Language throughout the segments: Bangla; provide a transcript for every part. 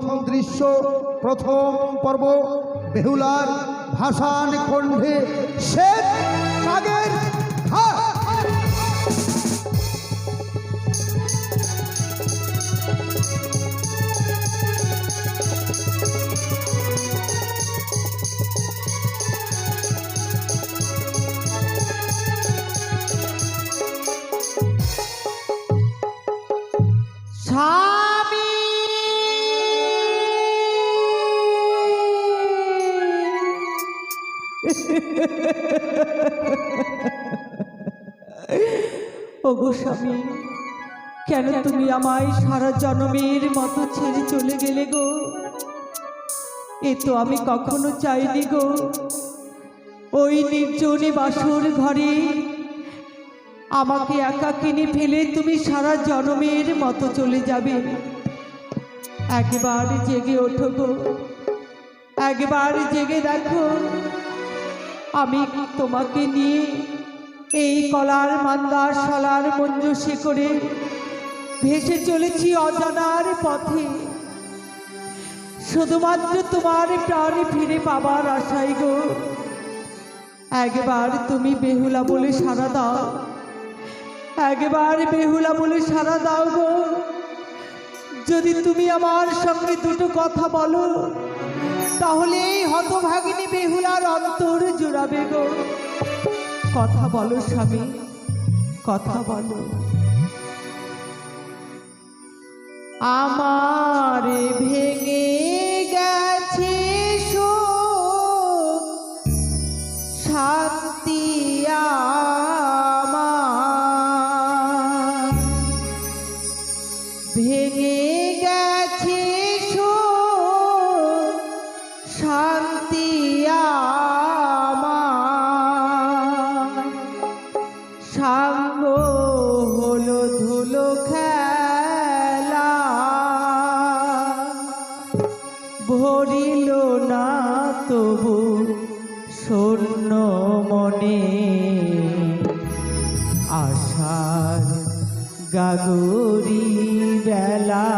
প্রথম দৃশ্য, প্রথম পর্ব বেহুলার ভাসান খণ্ডে শেষ কাগের ঘাট। স্বামী ওগো স্বামী, কেন তুমি আমায় সারা জন্মের মতো ছেড়ে চলে গেলে গো? এ তো আমি কখনো চাইনি গো। ওই নির্জনে বাসর ঘরে আমাকে একা কিনে ফেলে তুমি সারা জন্মের মতো চলে যাবে। একবার জেগে ওঠো গো, একবার জেগে দেখো, আমি তোমাকে নিয়ে এই কলার মান্দার শলার মঞ্জুষে করে ভেসে চলেছি অজানার পথে, শুধুমাত্র তোমার প্রাণ ফিরে পাবার আশায় গো। একবার তুমি বেহুলা বলে সাড়া দাও, একবার বেহুলা বলে সাড়া দাও গো। যদি তুমি আমার সঙ্গে দুটো কথা বলো, তাহলে এই হতভাগিনী বেহুলার অন্তর জুড়াবে গো। কথা বলো স্বামী, কথা বলো। আমার ভেঙে গেছে সুখ শান্তি আমার, ভেঙে গেছে সুখ শান্তি আমার, সাঙ্গ হলো ধুলো খেলা, ভরিল না তবু শূন্য মনে, আশার গাগরি বেলা,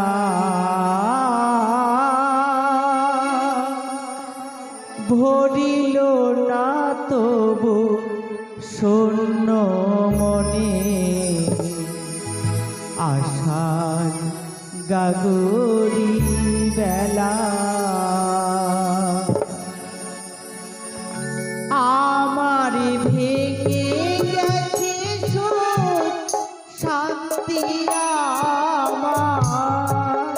ভরিল না তবু শূন্য মনে, আশার গাগরি বেলা। আমার ভেঙে গেছে সুখ শান্তি আমার,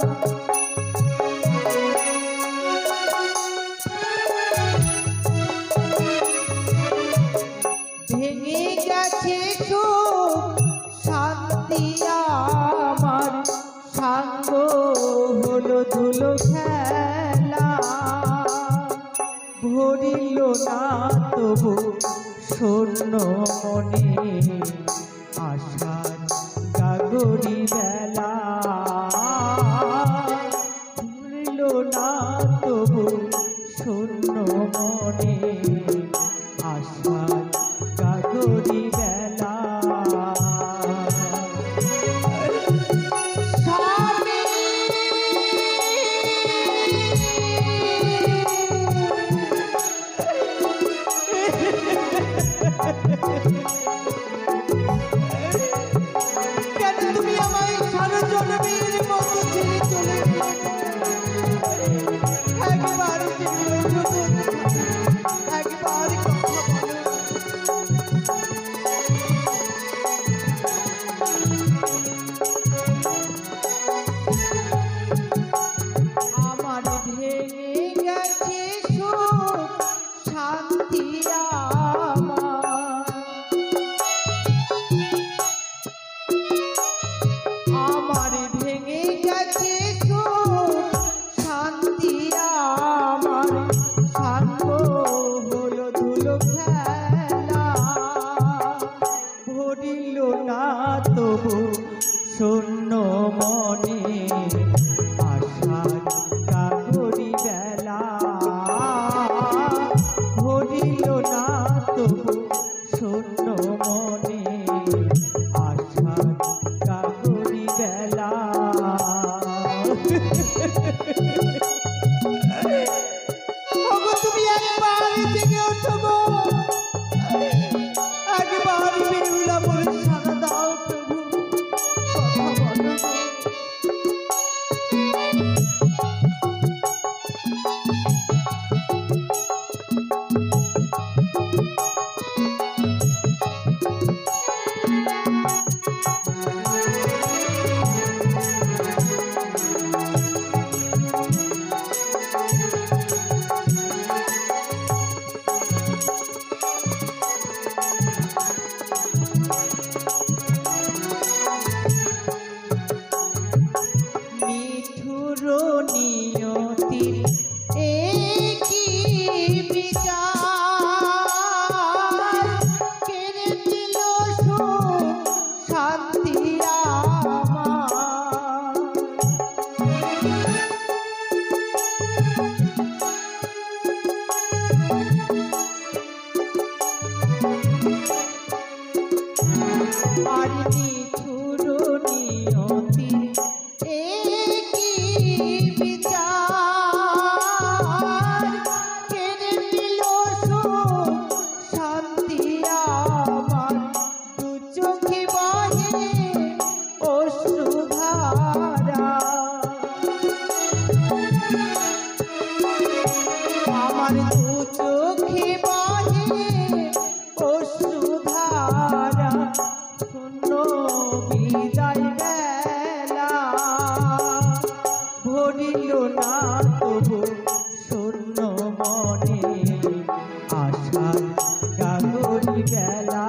ভেঙে গেছে সুখ শান্তি আমার, সাঙ্গ হলো ধুলো খেলা, ভরিল না তবু শূন্য মনে, আশার গাগরি বেলা, ভরিল না তবু শূন্য মনে, আশার গাগরি বেলা। কেন তুমি আমায় নিয়তি কি বিচার কেড়ে নিল সুখ শান্তি আমার। আর নিঠুর নিয়তি কি বিচার কেড়ে নিল সুখ শান্তি আমার। দু চোখে বহে অশ্রুধারা আমার দু চোখে বহে অশ্রুধারা। শূন্য বিদায় বেলা ভরিল না তবু শূন্য মনে আশার গাগরি বেলা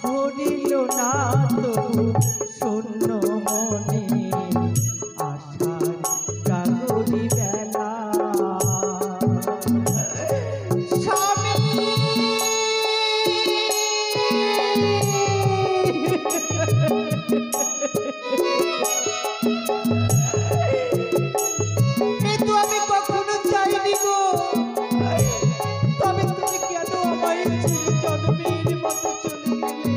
ভরিল না তবু শূন্য মনে আশার গাগরি বেলা। স্বামী আমি কখনো চাইনি গো, তবে তুমি কেন আমায় ছেড়ে জন্মের মতো চলে গেলে?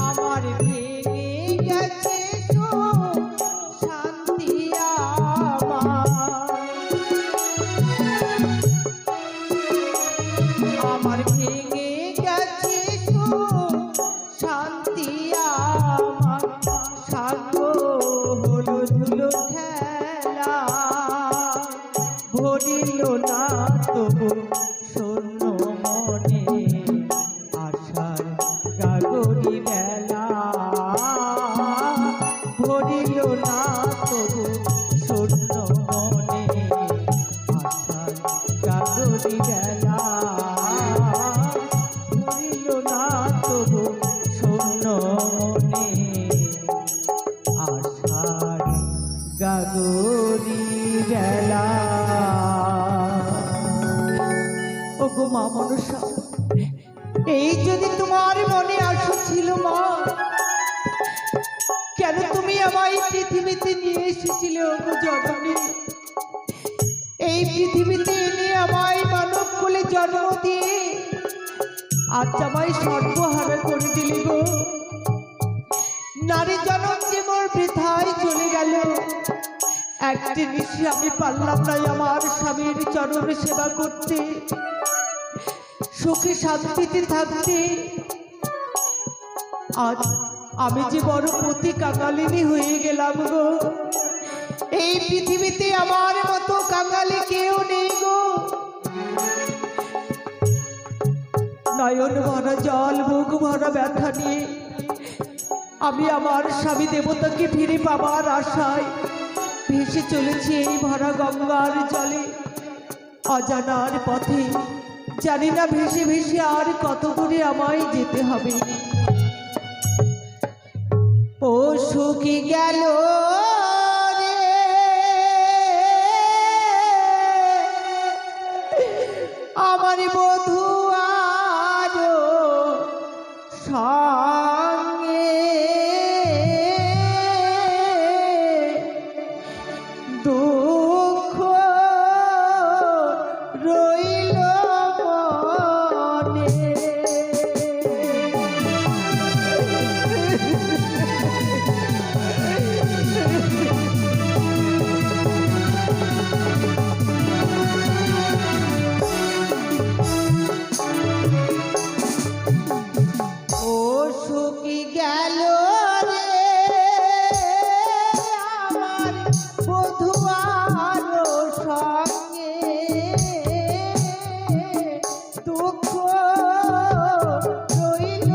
আমার ভেঙে গেছে সুখ শান্তি আমার ভেঙে গেছে সুখ শান্তি আমার। সাঙ্গ হলো ধুলো খেলা ভরিল না তবু শূন্য মনে আশার গাগরি বেলা ভরিল না তবু শূন্য মনে আশার গাগরি বেলা ভরিল না তবু শূন্য মনে আশার গাগরি বেলা। ওগো মা মনসা, এই যদি তোমার মনে আশা ছিল মা, কেন তুমি আমায় পৃথিবীতে নিয়ে এসেছিলে ওগো জননী? এই পৃথিবীতে এনে আমায় মানব কোলে জন্ম দিয়ে আজ আমায় সর্বহারা করে দিলে গো। নারী জনম যে মোর বৃথায় চলে গেল। একটি নিশি আমি পারলাম না আমার স্বামীর চরণ সেবা করতে, সুখে শান্তিতে থাকতে। আজ আমি যে বড় পতি কাঙালিনী হয়ে গেলাম গো। এই পৃথিবীতে আমার মতো কাঙালি কেউ নেই গো। নয়ন ভরা জল বুক ভরা ব্যথা নিয়ে আমি আমার স্বামী দেবতাকে ফিরে পাবার আশায় ভেসে চলেছি এই ভরা গঙ্গার জলে। অজানার পথে জানি না ভেসে ভেসে আর কত দূরে আমায় যেতে হবে। ও সুখী গেল রে আমার বধূ আরো সঙ্গে দুঃখ রইল মনে। দুঃখ রইল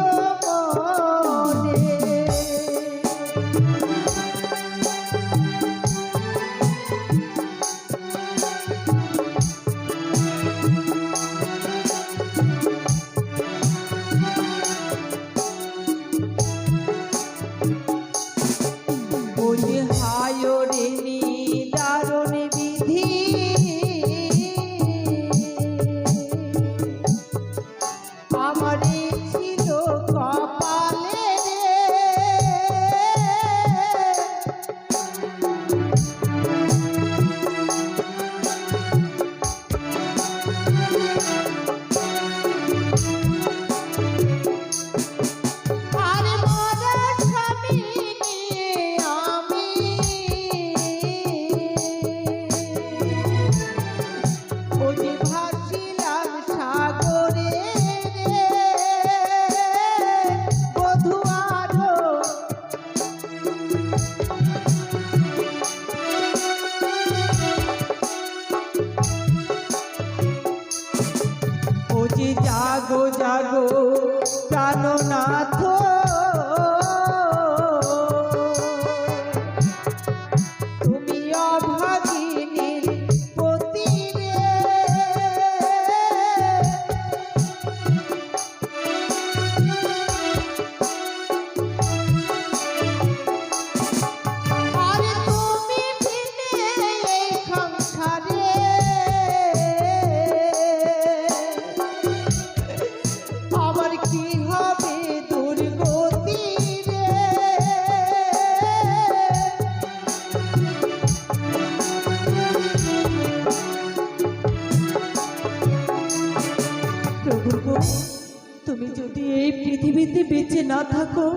না থাকো,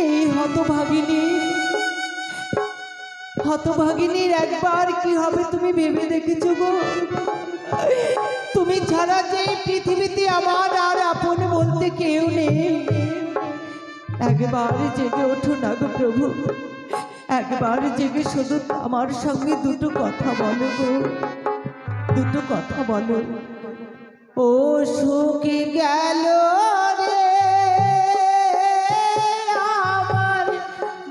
এই হতভাগিনীর একবার কি হবে তুমি ভেবে দেখেছো গো? তুমি ছাড়া যে পৃথিবীতে আমার আর আপন বলতে কেউ নেই। একবার জেগে ওঠো না গো প্রভু, একবার জেগে শুধু আমার সঙ্গে দুটো কথা বলো গো, দুটো কথা বলো। ও শুকে গেল রে আমার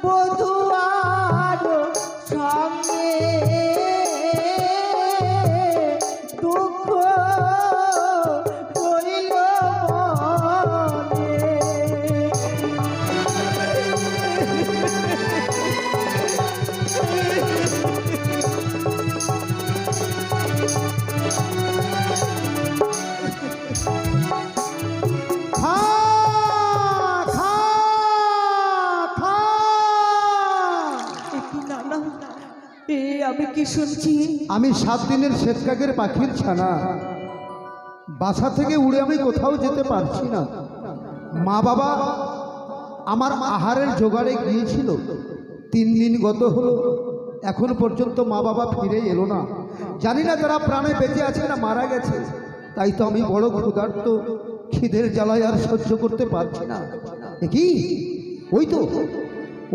বধুয়ার সঙ্গে, দুঃখ রইল মনে। খা খা খা। আমি কি শুনছি? আমি 7 দিনের শ্বেতকাকের পাখির ছানা, বাসা থেকে উড়ে আমি কোথাও যেতে পারছি না। মা বাবা আমার আহারের জোগাড়ে গিয়েছিল, 3 দিন গত হলো, এখন পর্যন্ত মা বাবা ফিরে এলো না। জানি না তারা প্রাণে বেঁচে আছে না মারা গেছে। তাই তো আমি বড় ক্ষুধার্ত, খিদের জ্বালায় আর সহ্য করতে পারছি না। কি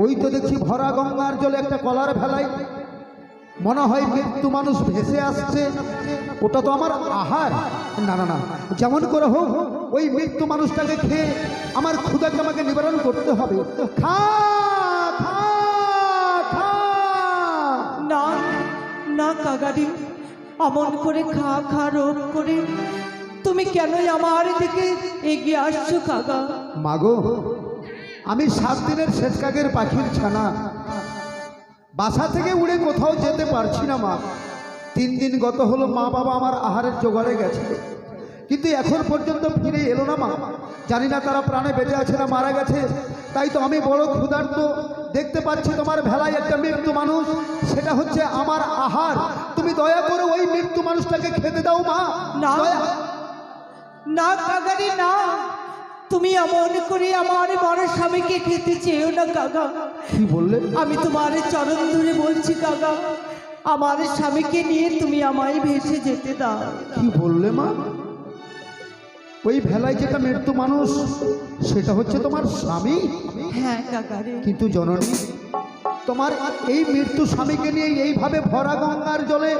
ওই তো দেখছি ভরা গঙ্গার জলে একটা কলার ভেলায় মনে হয় মৃত্যু মানুষ ভেসে আসছে। ওটা তো আমার আহার। না না না, যেমন করে হোক ওই মৃত্যু মানুষটাকে খেয়ে আমার ক্ষুধাকে আমাকে নিবারণ করতে হবে। খা খা খা। না না কাগারি, অমন করে খা খা রোগ করে তুমি কেনই আমার দিকে এগিয়ে আসছো কাগা? মাগো, আমি 7 দিনের শ্বেতকাকের পাখির ছানা, বাসা থেকে উড়ে কোথাও যেতে পারছি না মা। 3 দিন গত হলো, মা বাবা আমার আহারের জোগাড়ে গেছে, কিন্তু এখন পর্যন্ত ফিরে এলো না মা। জানি না তারা প্রাণে বেঁচে আছে না মারা গেছে। তাই তো আমি বড় ক্ষুধার্ত। দেখতে পাচ্ছি তোমার ভেলায় একটা মৃত্যু মানুষ, সেটা হচ্ছে আমার আহার। তুমি দয়া করে ওই মৃত্যু মানুষটাকে খেতে দাও মা। না না কাগারি না, তুমি এমন করে আমার বড় স্বামীকে খেতে চেয়েও না কাগা। কি বললে? আমি তোমার চরণ ধরে বলছি কাগা, আমার স্বামীকে নিয়ে তুমি আমায় ভেসে যেতে দাও। কি বললে মা? ওই ভেলায় যেটা মৃত্যু মানুষ সেটা হচ্ছে তোমার স্বামী? হ্যাঁ কাকারে। কিন্তু জননী, তোমার এই মৃত্যু স্বামীকে নিয়ে এইভাবে ভরা গঙ্গার জলে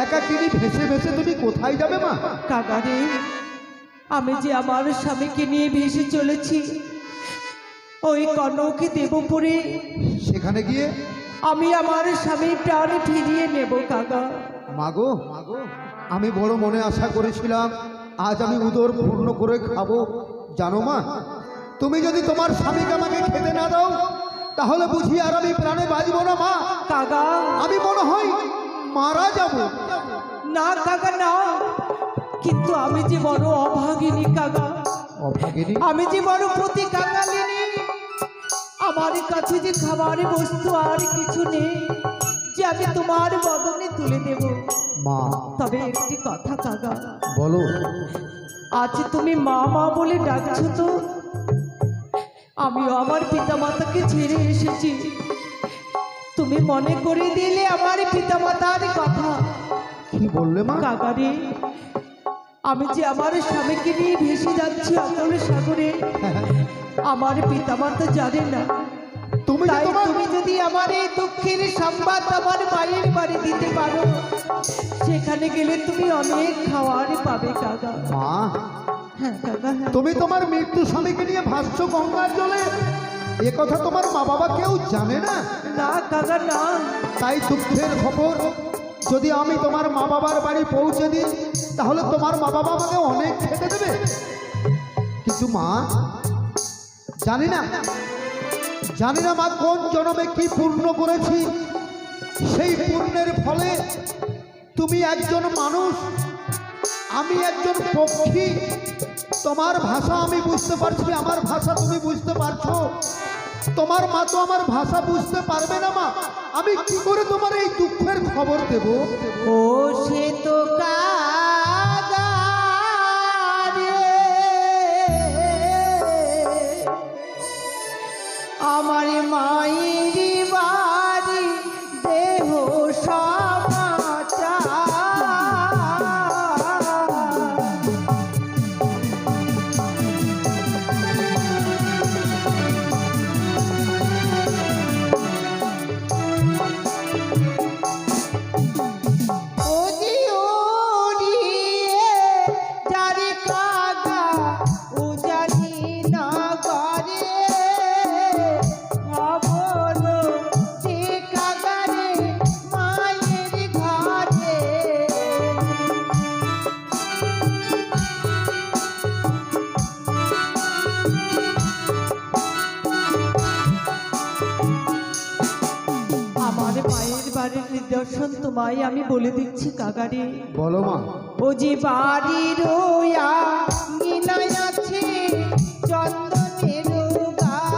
একাকিনী ভেসে ভেসে তুমি কোথায় যাবে মা? কাকারে, আমি যে আমার স্বামীকে নিয়ে ভেসে চলেছি ওই কনক দেবপুরে, সেখানে গিয়ে আমি আমার স্বামীর প্রাণ ফিরিয়ে নেব কাকা। মাগো, আমি বড় মনে আশা করেছিলাম আজ আমি উদর পূর্ণ করে খাবো। জানো মা, তুমি যদি তোমার স্বামীকে আমাকে খেতে না দাও তাহলে বুঝি আর আমি প্রাণে বাঁচবো না মা। কাকা, আমি মনে হয় মারা যাব। না কাকা না, কিন্তু আমি যে বড় অভাগিনী কাকা। অভাগিনী? আমি যে বড় প্রতি কাঙালিনী। আমার কাছে যে খাবার বস্তু আর কিছু নেই যে আমি তোমার বদনে তুলে দেব মা। তবে একটি কথা কাকা। বলো। আজ তুমি মা মা বলে ডাকছো তো, আমিও আমার পিতামাতাকে ছেড়ে এসেছি। তুমি মনে করে দিলে আমার পিতামাতার কথা। কি বললে মা? কাকারে, আমি যে আমার স্বামীকে নিয়ে ভেসে যাচ্ছি অতল সাগরে, আমার পিতামাতা জানে না। তাই তুমি যদি আমার এই দুঃখের সংবাদ আমার মায়ের বাড়ি দিতে পারো, সেখানে গেলে তুমি অনেক খাওয়ার পাবে কাকা। মা, হ্যাঁ কাকা, হ্যাঁ। তুমি তোমার মৃত্যু স্বামীকে নিয়ে ভাসছো গঙ্গার জলে, এ কথা তোমার মা বাবা কেউ জানে না? না কাকা না। তাই দুঃখের খবর যদি আমি তোমার মা বাবার বাড়ি পৌঁছে দিই তাহলে তোমার মা বাবা আমাকে অনেক খেতে দেবে। কিন্তু মা, জানি না মা কোন জন্মে কি পূর্ণ করেছি, সেই পুণ্যের ফলে তুমি একজন মানুষ, আমি একজন পক্ষী। তোমার ভাষা আমি বুঝতে পারছি, আমার ভাষা তুমি বুঝতে পারছো। তোমার মা তো আমার ভাষা বুঝতে পারবে না মা। আমি কি করে তোমার এই দুঃখের খবর দেব? ও সে তো কাগা রে, আমার মায়ের বাড়ি দেহ সমাচার। ওজি ওড়িয়ে যারে কাগা ও জানি না করে খবর যে কাগারে মায়ের ঘরে। আমার মায়ের বাড়ির নিদর্শন তোমায় আমি বলে দিচ্ছি কাগারে। বলো মা। ও যে বাড়ির আঙিনায় আছে চন্দনের গাছ,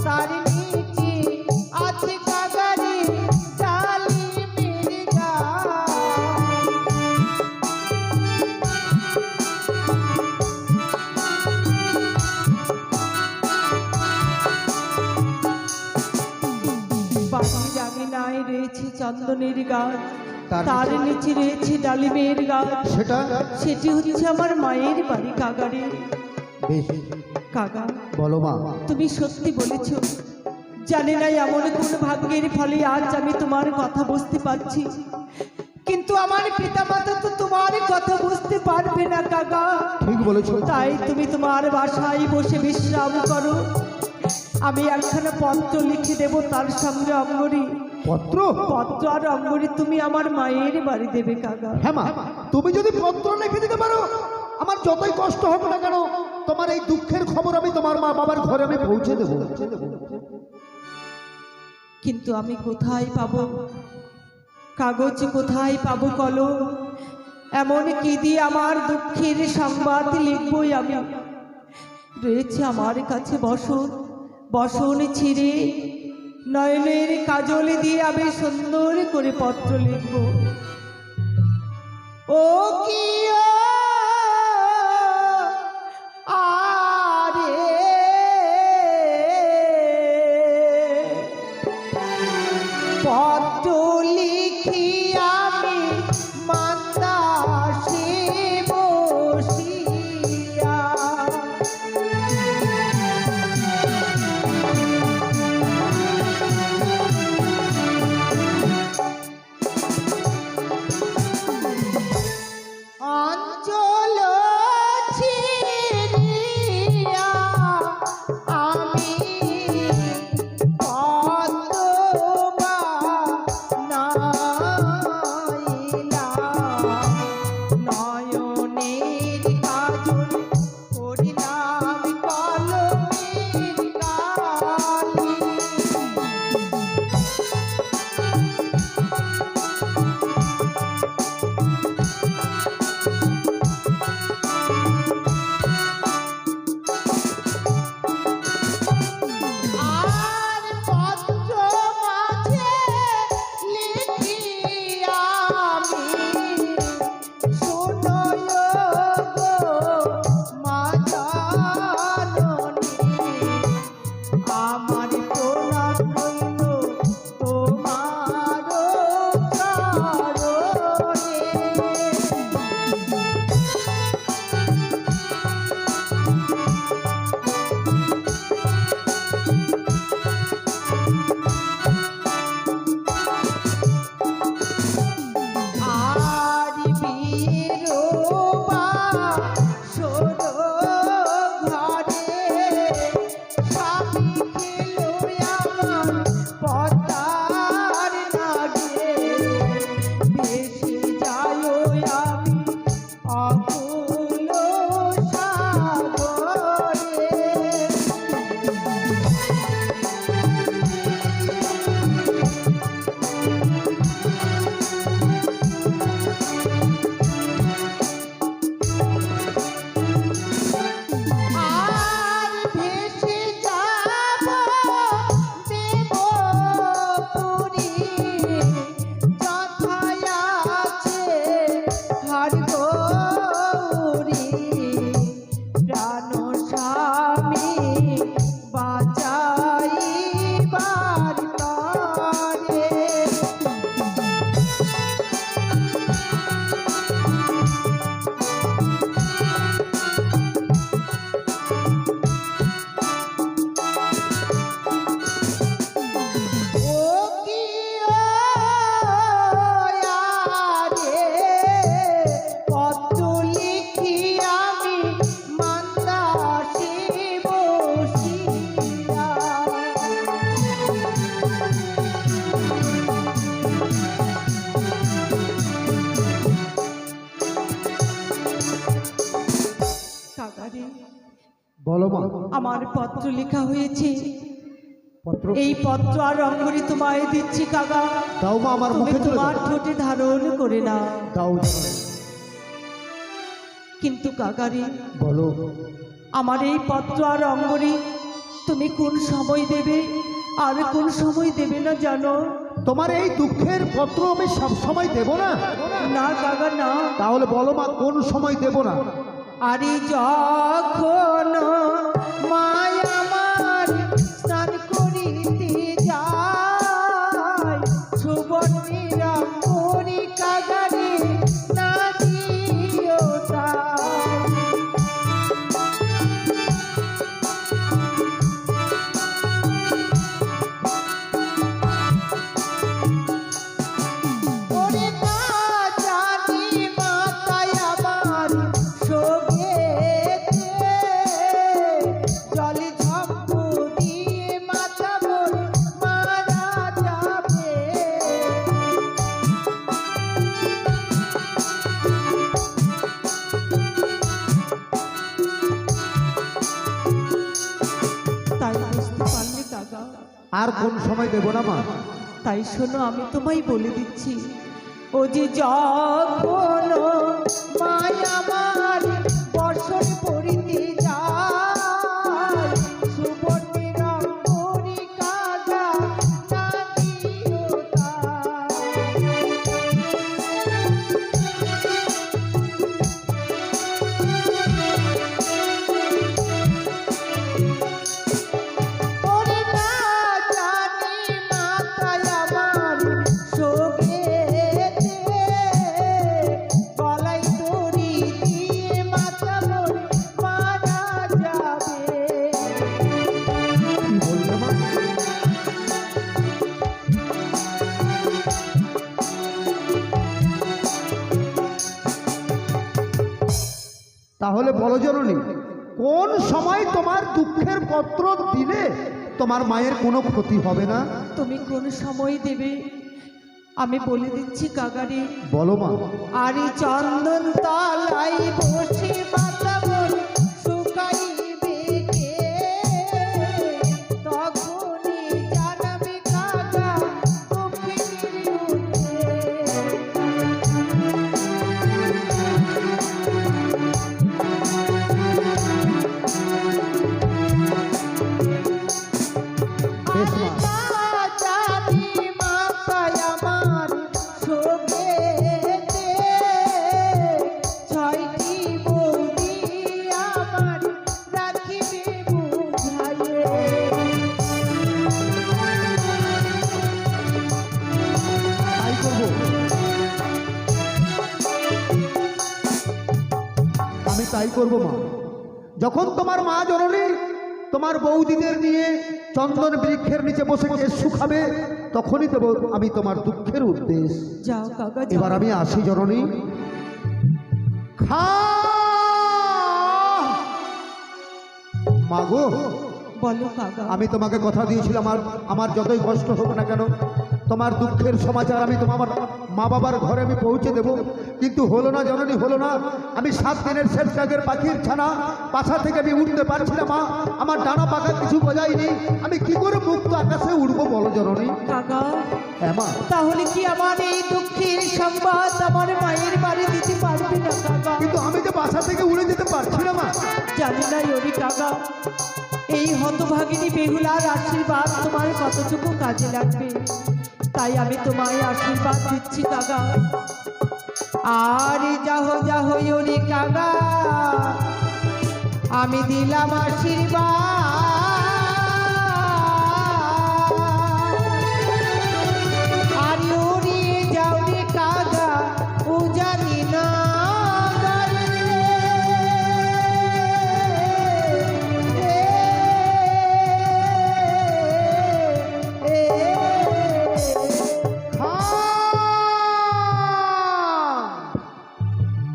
তার নিচে আছে কাগারে ডালিমের গাছ। বাড়ির আঙিনায় রয়েছে চন্দনের গাছ, তার নিচে রয়েছে ডালিমের গাছ। সেটা সেটি হচ্ছে আমার মায়ের বাড়ি কাগারে। বেশ, কাগা, বলো মা। তুমি সত্যি বলেছ। জানি না এমন কোন ভাগ্যের ফলে আজ আমি তোমার কথা বুঝতে পারছি, কিন্তু আমার পিতামাতা তো তোমার কথা বুঝতে পারবে না কাগা। ঠিক বলেছো। তাই তুমি তোমার বাসায় বসে বিশ্রাম করো, আমি একখানা পত্র লিখে দেব, তার সঙ্গে অঙ্গরি পত্র? পত্র আর অঙ্গরি তুমি আমার মায়ের বাড়ি দেবে কাগা। হ্যাঁ মা, তুমি যদি পত্র লিখে দিতে পারো, আমার যতই কষ্ট হোক না কেন, তোমার এই দুঃখের খবর আমি তোমার মা বাবার ঘরে আমি পৌঁছে দেবো। কিন্তু আমি কোথায় পাবো কাগজ, কোথায় পাবো কলম? এমন কি দিয়ে আমার দুঃখের সংবাদ লিখবই আমি? রয়েছে আমার কাছে বসন, বসন ছিঁড়ে নয়নের কাজল দিয়ে আমি সুন্দর করে পত্র লিখব। ও কি আরে পত্র লিখি আমি মান্দাসে বসিয়া। অন্ধ বলো মা। আমার পত্র লেখা হয়েছে, পত্র এই পত্র আর অঙ্গরি তোমায় দিচ্ছি কাকা। দাও মা, আমার তুমি মুখে তুলে তোমার দাও। ঠোঁটে ধারণ করে না। দাও জননী। কিন্তু কাকারে, বলো। আমার এই পত্র আর অঙ্গরি তুমি কোন সময় দেবে আর কোন সময় দেবে না জানো? তোমার এই দুঃখের পত্র আমি সব সময় দেব না। না কাকা না। তাহলে বলো মা, কোন সময় দেব না? আরে যখন মায়া আমার স্নান করিতে যায়, সুবর্ণের করি কাগারে না দিও তাই। ওরে না জানি মাতায় আমার শোভেতে, জলে ঝম্পু দিয়ে মাথা মোর মারা যাবে। তাই বুঝতে পারলে কাকা? আর কোন সময় দেব না মা? তাই শোনো, আমি তোমায় বলে দিচ্ছি, ও যে যখন মায়া আমার বর্ষণ করিতে যায়, সুবর্ণের অঙ্গরি কাগা না দিও তাই। ওরে না জানি মাতায় আমার শোভেতে, গলায় দড়ি দিয়ে মাথা মোর মারা যাবে। কি বললে মা? তাহলে বলো জননী, কোন সময় তোমার দুঃখের পত্র দিলে তোমার মায়ের কোনো ক্ষতি হবে না? তুমি কোন সময় দেবে আমি বলে দিচ্ছি কাকারে। বলো মা। আরে চন্দন তলাই বসে মাথা মোর শুকাইবে কে, তখনই জানাবে কাকা কফিনের উঠে। বেশ মা। জানি মাতায় আমার শোভেতে, ছয়টি বৌদি আমার রাখিবে বুঝাইয়ে। তাই করবো। আমি তাই করবো মা। যখন তোমার মা জননী তোমার বৌদিদের নিয়ে চন্দন বৃক্ষের নিচে বসে কেশ শুকাবে, তখনই দেব আমি তোমার দুঃখের উদ্দেশ। যাও কাকা যাও। এবার আমি আসি জননী। খা মাগো, বলো কাকা। আমি তোমাকে কথা দিয়েছিলাম, আমার যতই কষ্ট হোক না কেন তোমার দুঃখের সমাচার আমি তোমার মা বাবার ঘরে আমি পৌঁছে দেব। কিন্তু হলো না জননী, হলো না। আমি 7 দিনের শেষরাগের পাখির ছানা, পাছা থেকে আমি উঠতে পারছি না মা। আমার ডানা পাকা কিছু বোঝাইনি, আমি কি করে মুক্ত আকাশে উঠবো বলো জননী? কাকা, হ্যাঁ মা। তাহলে কি আমার এই দুঃখের সংবাদ আমার মায়ের বাড়ি দিতে পারবে না কাকা? কিন্তু আমি যে বাসা থেকে উড়ে যেতে পারছি না মা। জানি না ওরে কাকা, এই হতভাগিনী বেহুলার আশীর্বাদ তোমার কতটুকু কাজে লাগবে, তাই আমি তোমায় আশীর্বাদ দিচ্ছি কাকা। আরে যাহো যাহো ওরে কাকা, আমি দিলাম আশীর্বাদ। আরে উড়িয়ে যাও রে কাকা, ও জানি না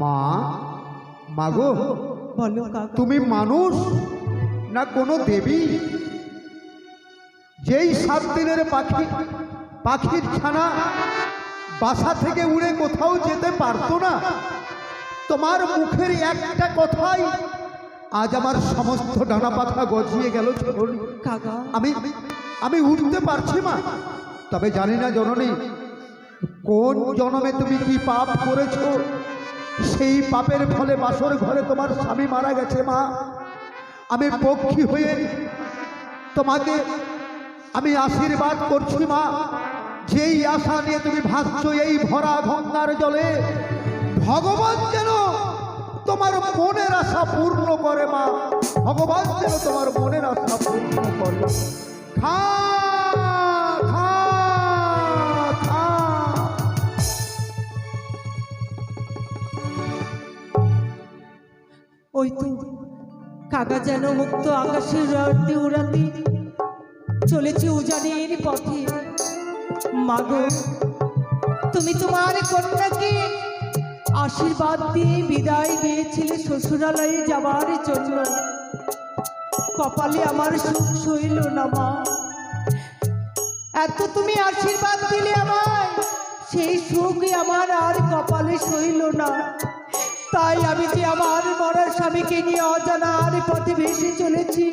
মা। মাগো, বলো কাকা। তুমি মানুষ না কোনো দেবী? যেই 7 দিনের পাখির ছানা বাসা থেকে উড়ে কোথাও যেতে পারতো না, তোমার মুখের একটা কথাই আজ আমার সমস্ত ডানা পাখা গজিয়ে গেল জননী। কাকা, আমি আমি উঠতে পারছি মা, তবে জানি না জননী কোন জন্মে তুমি কি পাপ করেছো, সেই পাপের ফলে বাসর ঘরে তোমার স্বামী মারা গেছে মা। আমি পক্ষী হয়ে তোমাকে আমি আশীর্বাদ করছি মা, যেই আশা নিয়ে তুমি ভাসছো এই ভরা গঙ্গার জলে, ভগবান যেন তোমার মনের আশা পূর্ণ করে মা, ভগবান যেন তোমার মনের আশা পূর্ণ করে। খা খা খা। ওই তো কাকা যেন মুক্ত আকাশের রাতে উড়াতে চলেছে উজানের পথে। মাগো, তুমি তোমার কন্যাকে আশীর্বাদ দিয়ে বিদায় দিয়েছিলে শ্বশুরালয়ে যাবার জন্য। কপালে আমার সুখ সইল না মা, এত তুমি আশীর্বাদ দিলে আমায়, সেই সুখ আমার আর কপালে সইল না। তাই আমি যে আমার মরা স্বামীকে নিয়ে অজানার পথে ভেসে চলেছি।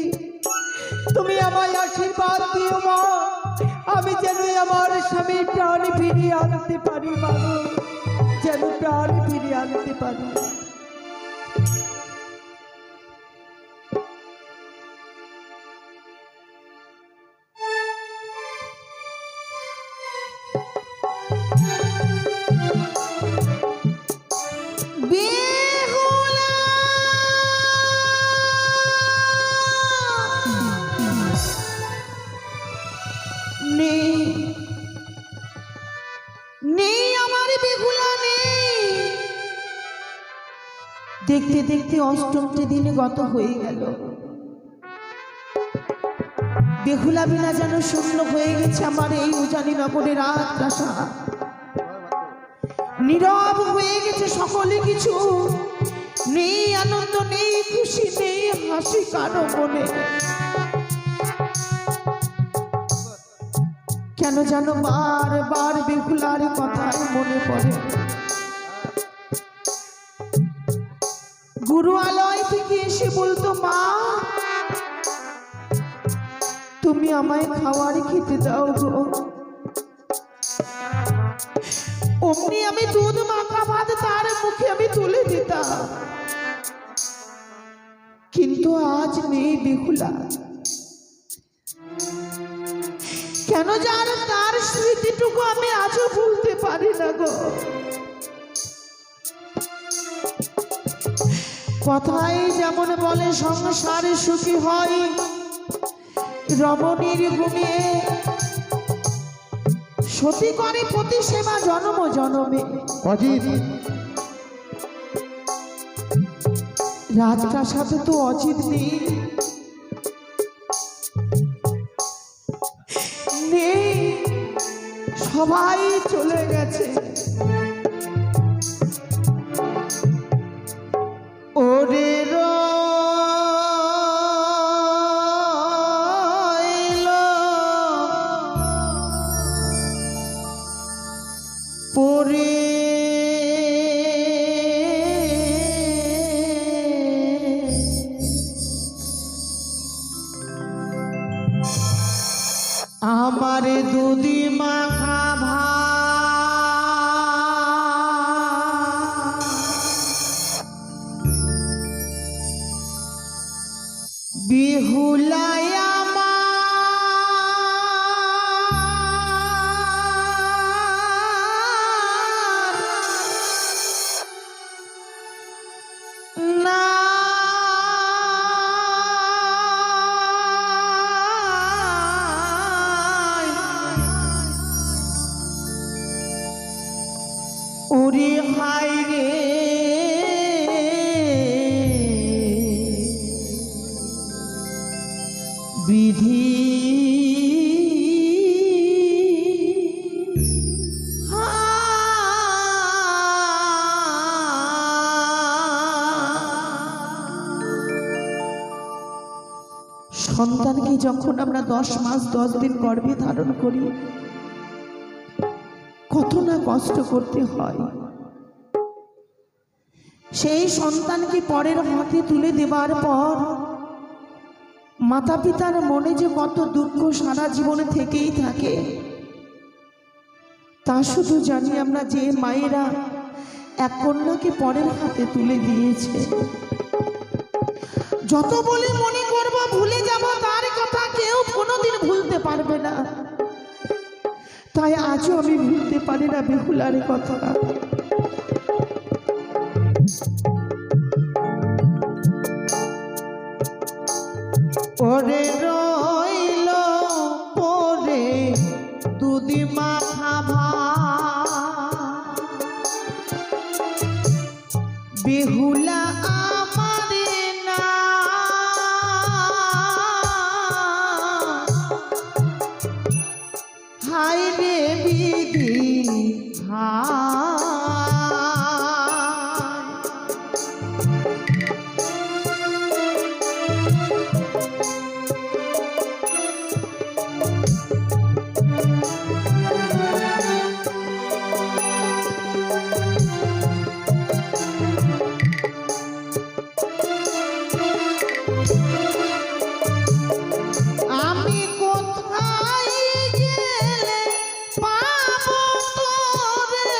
তুমি আমায় আশীর্বাদ দিও মা, আমি যেন আমার স্বামীর প্রাণ ফিরিয়ে আনতে পারি মা, যেন প্রাণ ফিরিয়ে আনতে পারি। দেখতে দেখতে অষ্টমটি দিনে গত হয়ে গেল। বেহুলা বিনা যেন শূন্য হয়ে গেছে আমার এই উজানি নগরের আশা। নীরব হয়ে গেছে সকলে কিছু, নেই আনন্দ, নেই খুশি, নেই হাসি কারো মনে। কেন যেন বারবার বেহুলার কথাই মনে পড়ে। গুরুয়ালয় থেকে এসে বলতো, মা তুমি আমায় খাবার খেতে দাও গো। অমনি আমি দুধ মাখা ভাত তার মুখে আমি তুলে দিতাম। কিন্তু আজ নেই বেহুলা, কেন যেন তার স্মৃতিটুকু আমি আজও ভুলতে পারি না গো। কথাই যেমন বলে সংসারে সুখী হয় রমণীর গুণে, সতী করে পতি সেবা জনম জনমে। অজিত, রাজপ্রাসাদে তো অজিত নেই, নেই, সবাই চলে গেছে। ওরে রইল পরে আমার দুধি মাখা বেহুলায় না ওরে হাই রে বিধি সন্তানকে যখন আমরা 10 মাস 10 দিন গর্ভে ধারণ করি, কত না কষ্ট করতে হয়। সেই সন্তানকে পরের হাতে তুলে দেবার পর মাতা পিতার মনে যে কত দুঃখ সারা জীবনে থেকেই থাকে, তা শুধু জানি আমরা যে মায়েরা এক কন্যাকে পরের হাতে তুলে দিয়েছে। যত বলে মনে করব ভুলে যাব, তার কথা কেউ কোনোদিন ভুলতে পারবে না। তাই আজও আমি ভুলতে পারি না বেহুলার কথা। ওরে রইল পরে দুদি মাথা বেহুলা আমারে না, হাই রে বিধি আমি কোথায় গেলে পাবো তোরে,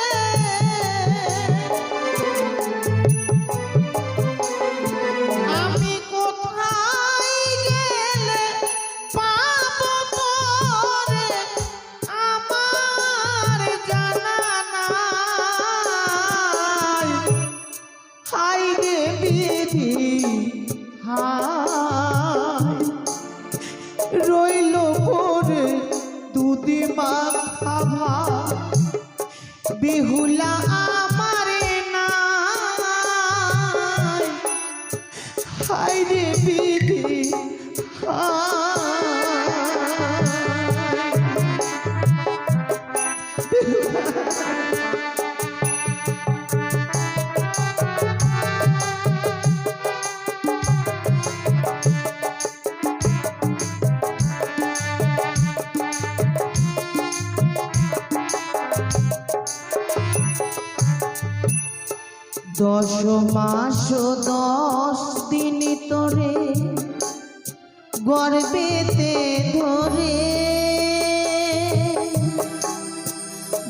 আমি কোথায় গেলে পাবো তোরে, আমার জানা নাই, হাই রে বিধি হায়, রইল পরে দুদি মাথা বেহুলা আমারে নাই, হায় রে বিধি দশ মাস 10 দিন তোরে গর্বেতে ধরে,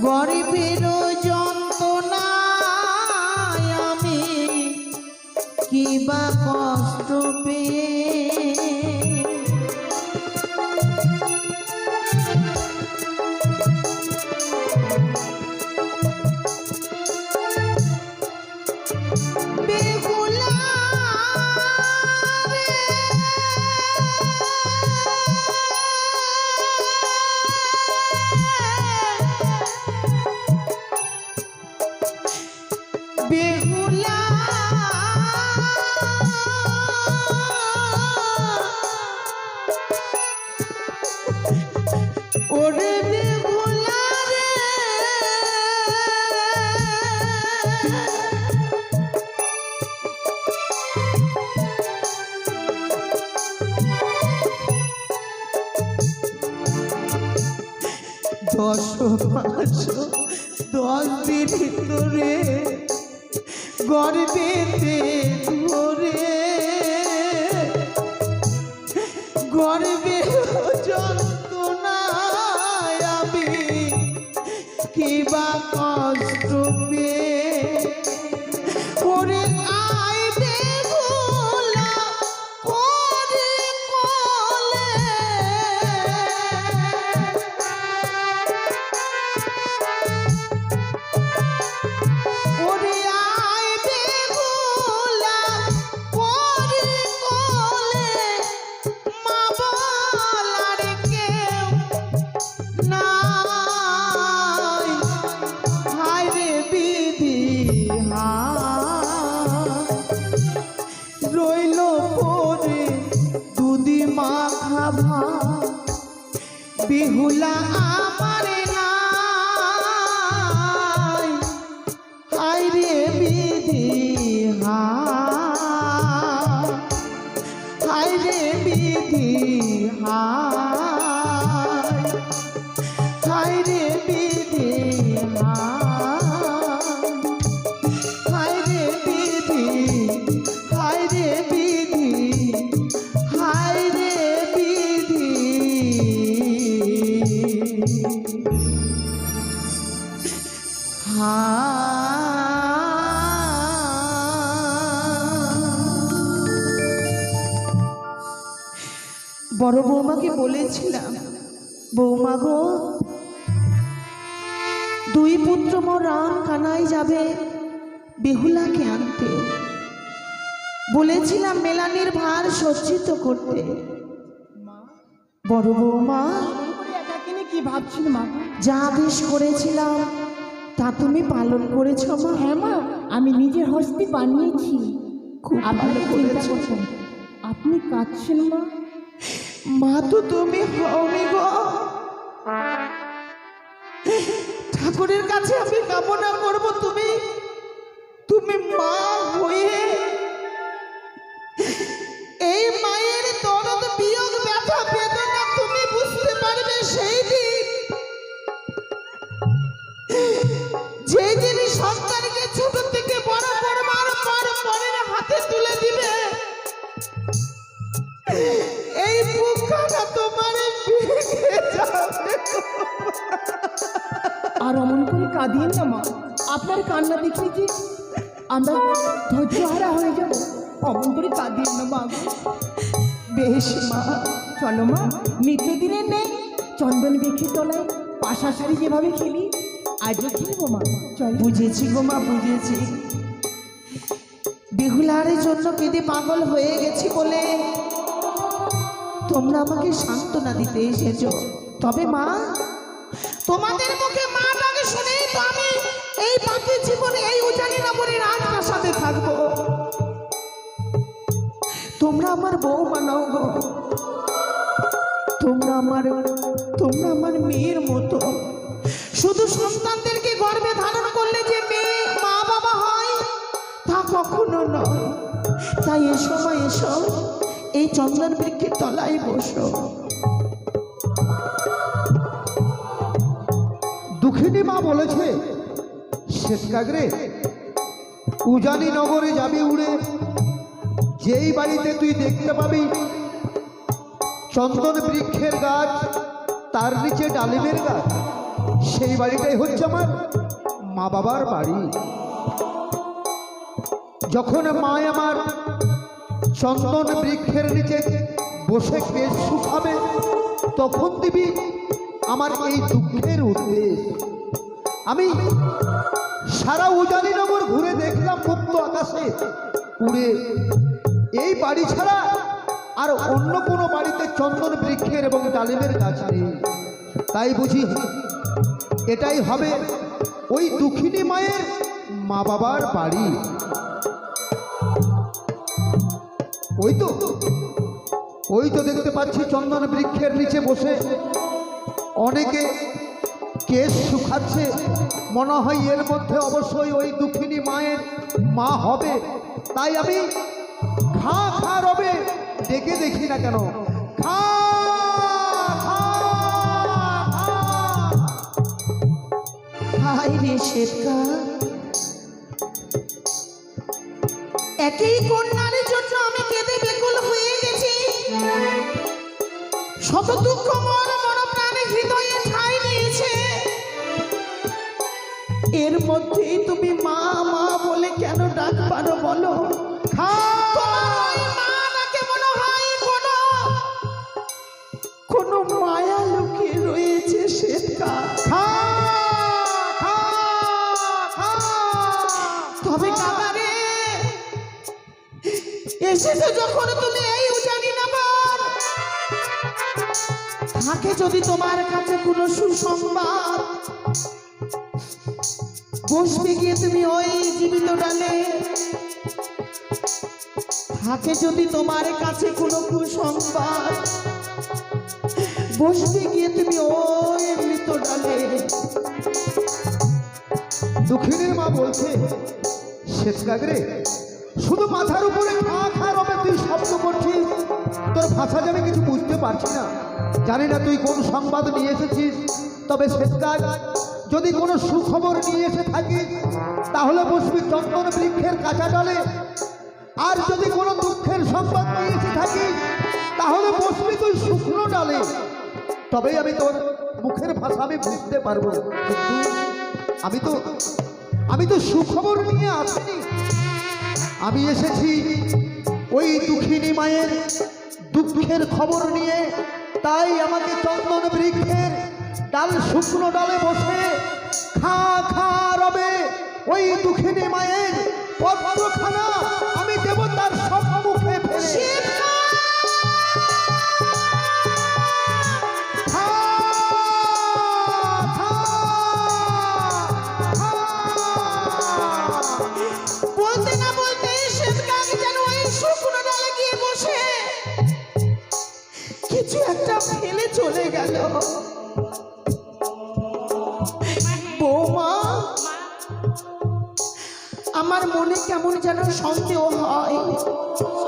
গর্বের যন্ত্রণায় আমি কিবা কষ্ট পেয়ে, বেহুলা রে বেহুলা ওরে বেহুলা রে, দশ মাস 10 দিন তোরে গর্বেতে ধরে, গর্বের যন্ত্রণায় আমি কিবা কষ্ট পেয়ে, ওরে আই বেহুলা করে কোলে, ওরে আই বেহুলা করে কোলে, মা বলার কেউ নাই, হায় রে বিধি রইল পরে দুদি মাথা বেহুলা আমারে নাই, হায় রে বিধি হায় রে বিধি হায় রে বিধি হায় রে বিধি বড় বৌমাকে বলেছিলাম, বৌমা গো, দুই পুত্র মোর রাম কানাই যাবে বেহুলাকে আনতে। বলেছিলাম মেলানির ভার সজ্জিত করতে। বড় বৌমা, কি ভাবছিল মা? যা আদেশ করেছিলাম তা তুমি পালন করেছো মা? হ্যাঁ মা, আমি নিজের হস্তে বানিয়েছি। খুব ভালো করেছো। আপনি কাঁদছেন মা? মা তো তুমি হওনি গো। ঠাকুরের কাছে আমি কামনা করব তুমি তুমি মা হয়ে এই মায়ের দরদ বিয়োগ ব্যথা বেদনা তুমি বুঝতে পারবে সেই দিন, যেই দিন সন্তানকে ছোট থেকে বড় করবার পর পরের হাতে তুলে দিবে। এই বুকখানা তোমার ভেঙে যাবে। আর অমন করে কাঁদিয়েন না মা, আপনার কান্না দেখলে কি আমরা ধৈর্যহারা হয়ে যাব। অমন করে কাঁদিয়েন না মা। বেশ মা, চলো মা, নিত্যদিনের নেই চন্দন বৃক্ষের তলায় পাশা শাড়ি যেভাবে খেলি আজও খেলবো মা। চল। বুঝেছি গো মা, বুঝেছি। বেহুলারের জন্য কেঁদে পাগল হয়ে গেছি বলে তোমরা আমাকে সান্ত্বনা দিতে এসেছো। তবে মা, তোমাদের মুখে মা ডাকে শুনেই তো আমি এই বাকি জীবনে এই উজানি নগরের রাজপ্রাসাদে থাকবো। তোমরা আমার বৌমা নাও গো, তোমরা আমার মেয়ের মতো। শুধু সন্তানদেরকে গর্ভে ধারণ করলে যে মেয়ে মা বাবা হয় তা কখনো নয়। তাই এসো মা, এসো, এই চন্দন বৃক্ষের তলায় বসো। দুঃখিনী মা বলেছে, শ্বেতকাগ্রে উজানি নগরে যাবি উড়ে, যেই বাড়িতে তুই দেখতে পাবি চন্দন বৃক্ষের গাছ, তার নিচে ডালিমের গাছ, সেই বাড়িটাই হচ্ছে আমার মা বাবার বাড়ি। যখন মা আমার চন্দন বৃক্ষের নিচে বসে কেশ শুকাবে, তখন দিবি আমার এই দুঃখের উদ্দেশ। আমি সারা উজানিনগর ঘুরে দেখলাম মুক্ত আকাশে উড়ে, এই বাড়ি ছাড়া আর অন্য কোনো বাড়িতে চন্দন বৃক্ষের এবং ডালিমের গাছ নেই। তাই বুঝি এটাই হবে ওই দুঃখিনী মায়ের মা বাবার বাড়ি। ওই তো দেখতে পাচ্ছি চন্দন বৃক্ষের নিচে বসে অনেকে কেশ শুকাচ্ছে। মনে হয় এর মধ্যে অবশ্যই ওই দুঃখিনী মায়ের মা হবে। তাই আমি খা খা রবে ডেকে দেখি না কেন, খা খা খা। হাই রে শ্বেতকা, একই কন্যার জন্য আমি কেঁদে বেকুল হয়ে গেছি। শত দুঃখ মন মন প্রাণে হৃদয়ে ঠাঁই নিয়েছে। এর মধ্যেই তুমি মা মা বলে কেন ডাক পারো বলো? কোনো মায়া লুকিয়ে রয়েছে শ্বেতকা। তবে কাকারে, এসেছো যখন তুমি এই উজানি নগর, থাকে যদি তোমার কাছে কোনো সুসংবাদ, বসবে গিয়ে তুমি ওই জীবিত ডালে। থাকে যদি তোমার কাছে কোনো কুসংবাদ, বসবে গিয়ে তুমি ওই মৃত ডালে। দুঃখিনীর মা বলছে, শ্বেতকাগ্রে শুধু মাথার উপরে খা খা রবে তুই শব্দ করছিস, তোর ভাষা যাবে কিছু বুঝতে পারছি না। জানি না তুই কোন সংবাদ নিয়ে এসেছিস, তবে শ্বেতকাগ যদি কোনো সুখবর নিয়ে এসে থাকিস তাহলে বসবি চন্দন বৃক্ষের কাঁচা ডালে, আর যদি কোনো দুঃখের সংবাদ নিয়ে এসে থাকিস তাহলে বসবি তুই শুকনো ডালে। তবেই আমি তোর মুখের ভাষা আমি বুঝতে পারবো, কিন্তু আমি তো সুখবর নিয়ে আসিনি। আমি এসেছি ওই দুঃখিনী মায়ের দুঃখের খবর নিয়ে। তাই আমাকে চন্দন বৃক্ষের ডাল, শুকনো ডালে বসে খা খা রবে ওই দুঃখিনী মায়ের পত্রখানা আমি দেব তার সম্মুখে ফেলে। বলতে না বলতে শ্বেতকাক যেন ওই শুকনো ডালে গিয়ে বসে কিছু একটা ফেলে চলে গেল। বৌমা, আমার মনে কেমন যেন সন্দেহ হয়।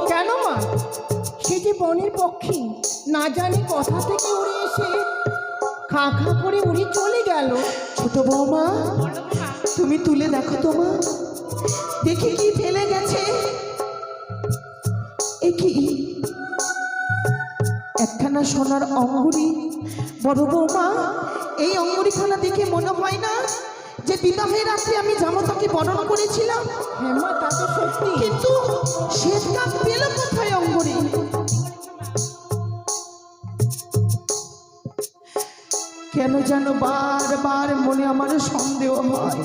কেন মা? সে যে বনের পক্ষী, না জানি কোথা থেকে উড়ে এসে খা খা করে উড়ে চলে গেল। ছোট বৌমা, তুমি তুলে দেখো তো মা, দেখি কি ফেলে গেছে। এ কি? একখানা সোনার অঙ্গুরি। বড় বৌমা, এই অঙ্গুরিখানা দেখে মনে হয় না যে বিবাহের রাত্রে আমি জামতাকে বরণ করেছিলাম? হ্যাঁ মা, তা তো সত্যি। কিন্তু শ্বেতকাক পেল কোথায় অঙ্গুরি? কেন যেন বারবার মনে আমার সন্দেহ হয়।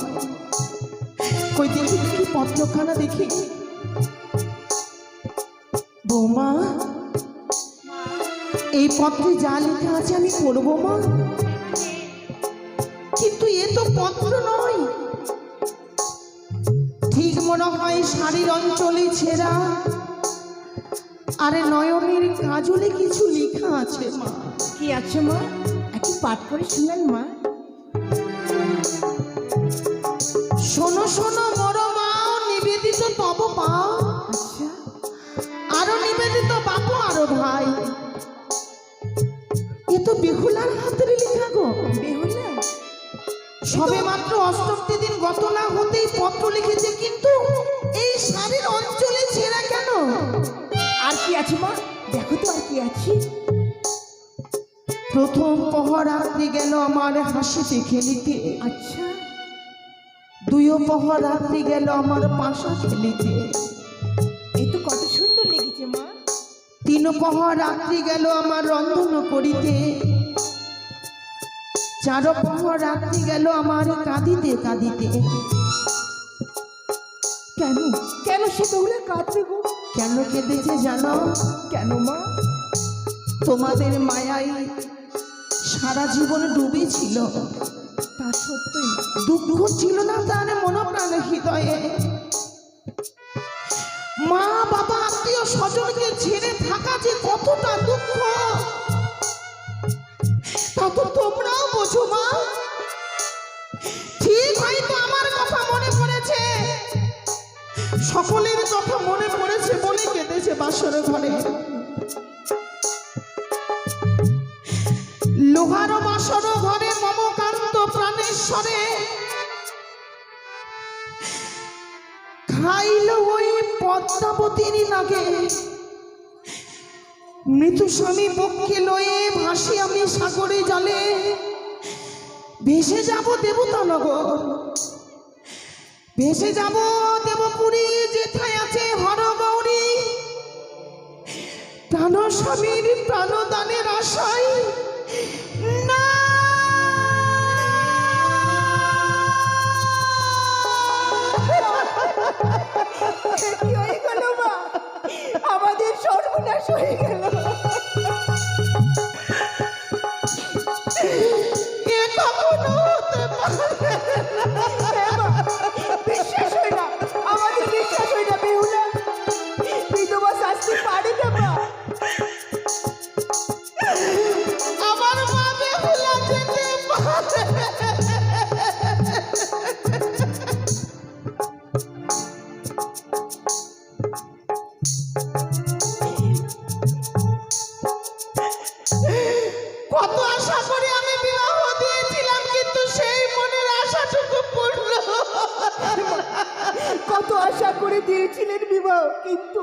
কই দেখি দেখি পত্রখানা দেখি। বৌমা, এই পত্রে যা লেখা আছে আমি পড়বো মা, কিন্তু এ তো পত্র নয়। ঠিক মনে হয় শাড়ির অঞ্চলে ছেঁড়া, আরে নয়নের কাজলে কিছু লেখা আছে মা। কি আছে মা? একটু পাঠ করে শুনেন মা। শোনো শোনো মোর মাও, নিবেদিত তব পাও, আচ্ছা, আরো নিবেদিত বাপু আরো ভাই। এ তো বেহুলার হাতের লেখা গো। বেহুলা? সবে মাত্র অষ্টমী দিন গত না হতেই পত্র লিখেছে, কিন্তু এই শাড়ির অঞ্চলে ছেঁড়া কেন? আর কি আছে মা? দেখো তো আর কি আছে। প্রথম পহর রাত্রি গেল আমার হাসিতে খেলিতে, আচ্ছা, দুই পহর রাত্রি গেল আমার পাশা খেলিতে, এই তো কত সুন্দর লেগেছে মা। তিন পহর রাত্রি গেল আমার রন্ধন করিতে, চার পহর রাত্রি গেল আমার কাঁদিতে কাঁদিতে। কেন কেন সে বেহুলা কাঁদবে গো? কেন কেঁদেছে জানো? কেন মা? তোমাদের মায়ায় সারা জীবন ডুবে ছিল। তা সত্যই মা। দুঃখ ছিল না তার মনপ্রাণ হৃদয়ে। মা বাবা আত্মীয় স্বজনকে ছেড়ে থাকা যে কতটা দুঃখ, তা তো তোমরাও বোঝো মা। ঠিক হয়তো আমার কথা মনে পড়েছে, সকলের কথা মনে পড়েছে বলে কেঁদেছে বাসর ঘরে। লোহার বাসর ঘরে মমকান্ত প্রাণেশ্বরে খাইল ওই পদ্মাবতীর নাগে। মৃত্যু স্বামী পক্ষে লয়ে ভাসি আমি সাগরে জলে, ভেসে যাব দেবতানগর, ভেসে যাব দেবপুরী, যেথায় আছে হরগৌরী। প্রাণ স্বামীর প্রাণদানের আশায় না কি হয়ে গেল মা? আমাদের সর্বনাশ হয়ে গেল। এ কখনো হতে পারে না। হ্যাঁ মা, বিশ্বাস হয় না, আমাদের বিশ্বাস হয় না। বেহুলা বিধবা শাস্তি পারে না মা। আমার মা বেহুলা যেতে পারে। কত আশা করে আমি বিবাহ দিয়েছিলাম, কিন্তু সেই মনের আশাটুকু পূর্ণ। কত আশা করে দিয়েছিলেন বিবাহ, কিন্তু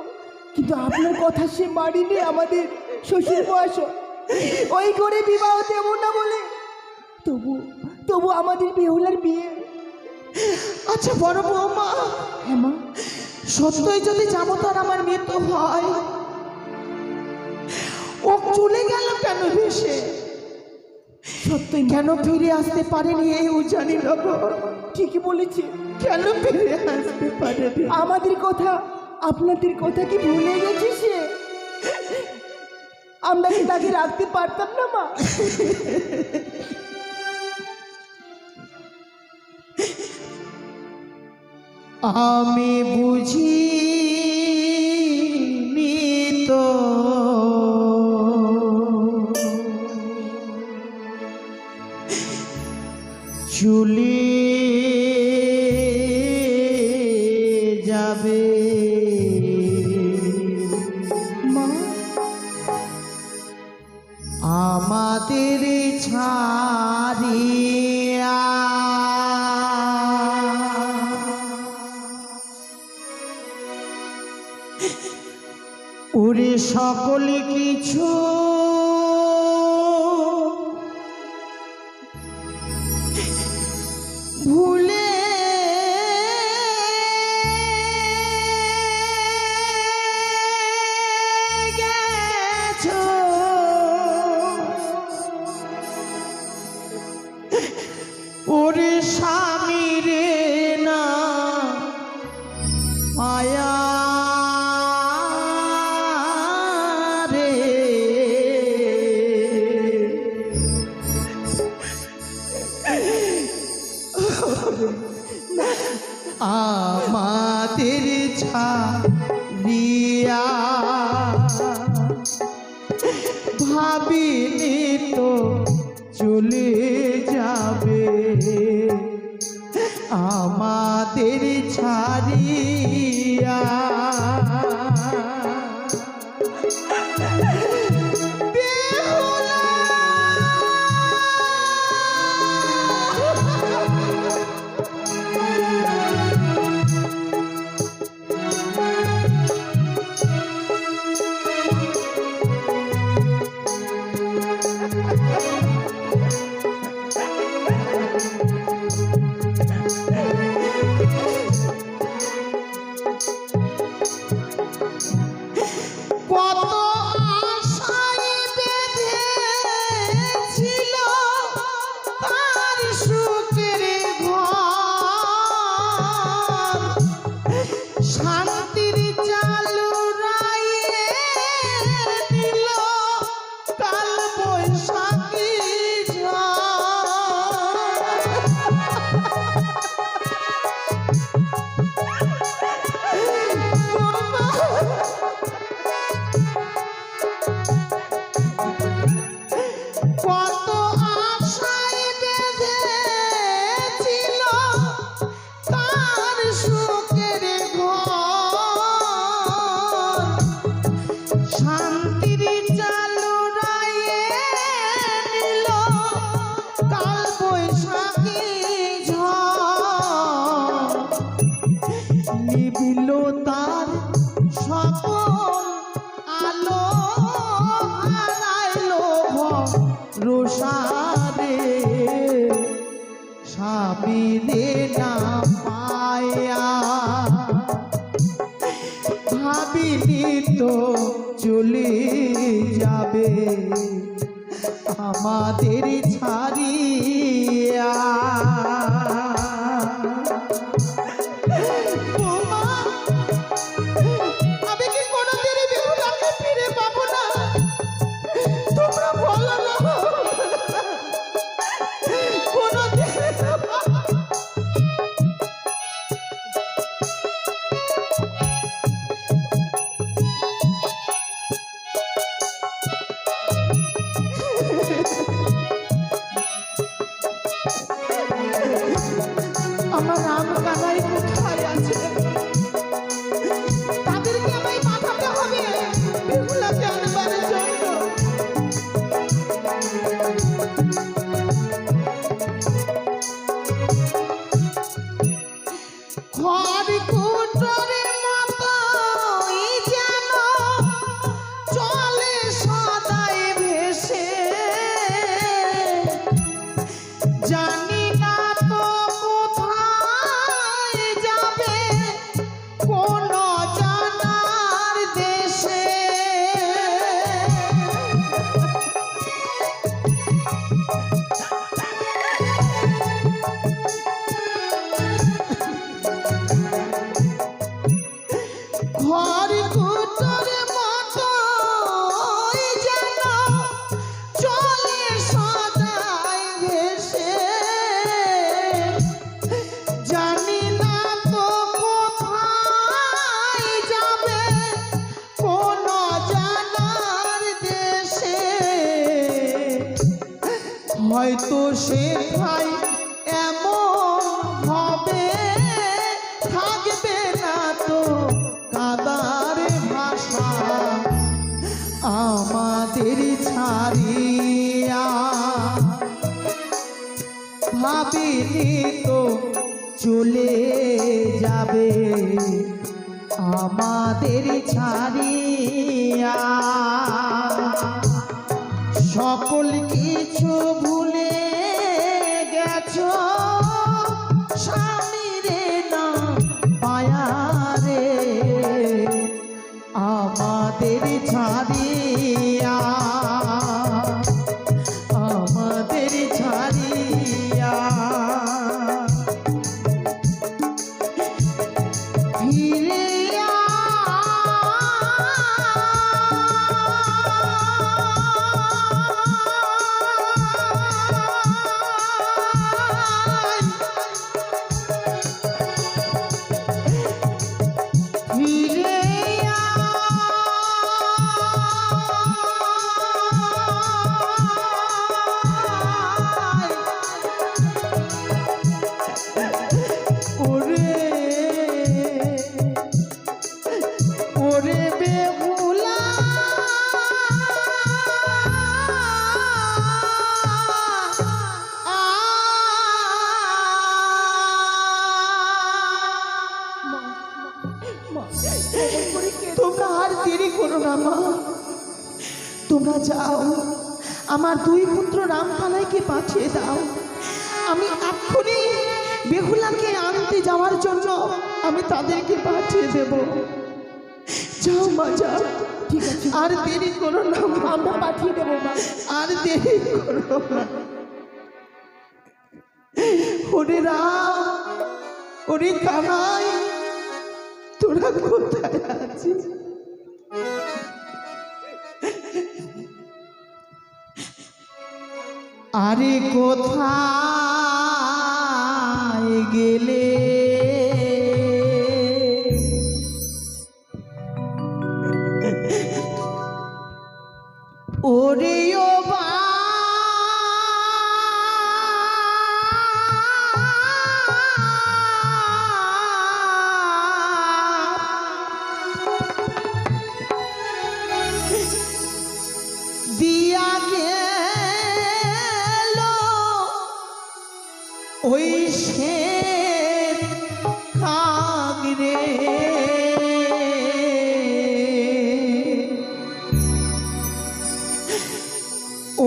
কিন্তু আপনার কথা সে মানিনি। আমাদের শ্বশুর মহাশয় ওই করে বিবাহ দেব না বলে তবু তবু আমাদের বেহুলার বিয়ে। আচ্ছা বড় বৌমা, হ্যাঁ মা, সত্যই যদি জামতার আমার মৃত্যু হয়, ও চলে গেল কেন ভেসে? সত্যই কেন ফিরে আসতে পারেনি এই জানি না গো। ঠিকই বলেছে। কেন ফিরে আসতে পারেনি? আমাদের কথা, আপনাদের কথা কি ভুলে গেছে সে? আমরা কি তাকে রাখতে পারতাম না মা? আমি বুঝি তো চলে যাবে মা, আমাদের ছাড়িয়া। ওরে সকল কিছু ভুলে গেছো, ওরে স্বামী রে না মায়া রে। আমাদের ছাড়িয়া ভাবিনি তো চলে যাবে, আমাদের ছাড়িয়া। কত আশায় বেঁধেছিল তার সুখের ঘর, শান্তির চালু রায়ে দিল কাল বৈশাখী কত আশায় বেঁধেছিল তার সুখের ঘর, শান্তির চালু রায়ে নিল কাল বৈশাখী ঝড়, নিবিল তার সকল আলো, হারাইল রোষারে স্বামীরে না পায়া। ভাবিনি তো চলে যাবে আমাদের ছাড়িয়া। বৌমা, আমি কি কোনোদিন বেহুলাকে ফিরে পাবো না? তোমরা বলো না কোনোদিন। আমার রাম কানাই কোথায় আছে? তাদেরকে আমায় পাঠাতে হবে বেহুলাকে আনবার জন্য। খড়কুটোর মতোই যেন চলে সদাই ভেসে, হয়তো সে ভাই এমন হবে, থাকবে না তো কাদার ভাষা আমাদের ছাড়িয়া। ভাবিনি তো চলে যাবে আমাদের ছাড়িয়া। সকল কিছু ভুলে গেছো স্বামীরে না পায়ারে আমাদের ছাড়িয়া, আমাদের ছাড়িয়া। ফিরে তোমরা আর দেরি করো না মা, তোমরা যাও আমার দুই পুত্র রামকানাইকে পাঠিয়ে দাও। আমি এক্ষুনি বেহুলাকে আনতে যাওয়ার জন্য আমি তাদেরকে পাঠিয়ে দেব। যাও মা যাও, ঠিক আছে, আর দেরি করো না মা, আমরা পাঠিয়ে দেবো মা। আর দেরি করো না। ওরে রাম, ওরে কানাই, তোরা কোথায় আছিস? আরে কোথায় গেলে? ওরে ও বা দিয়া গেল ওই শের কাগরে,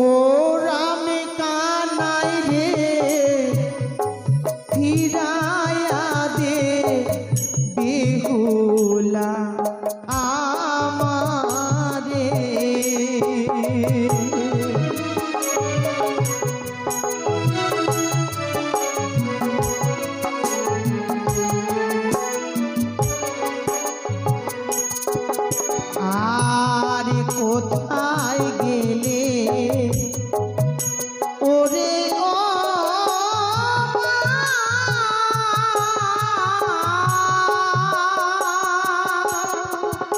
ও রাম কানাই রে ফিরায়া দে বেহুলা আমারে। আর কোথায় গেলে ওরে ও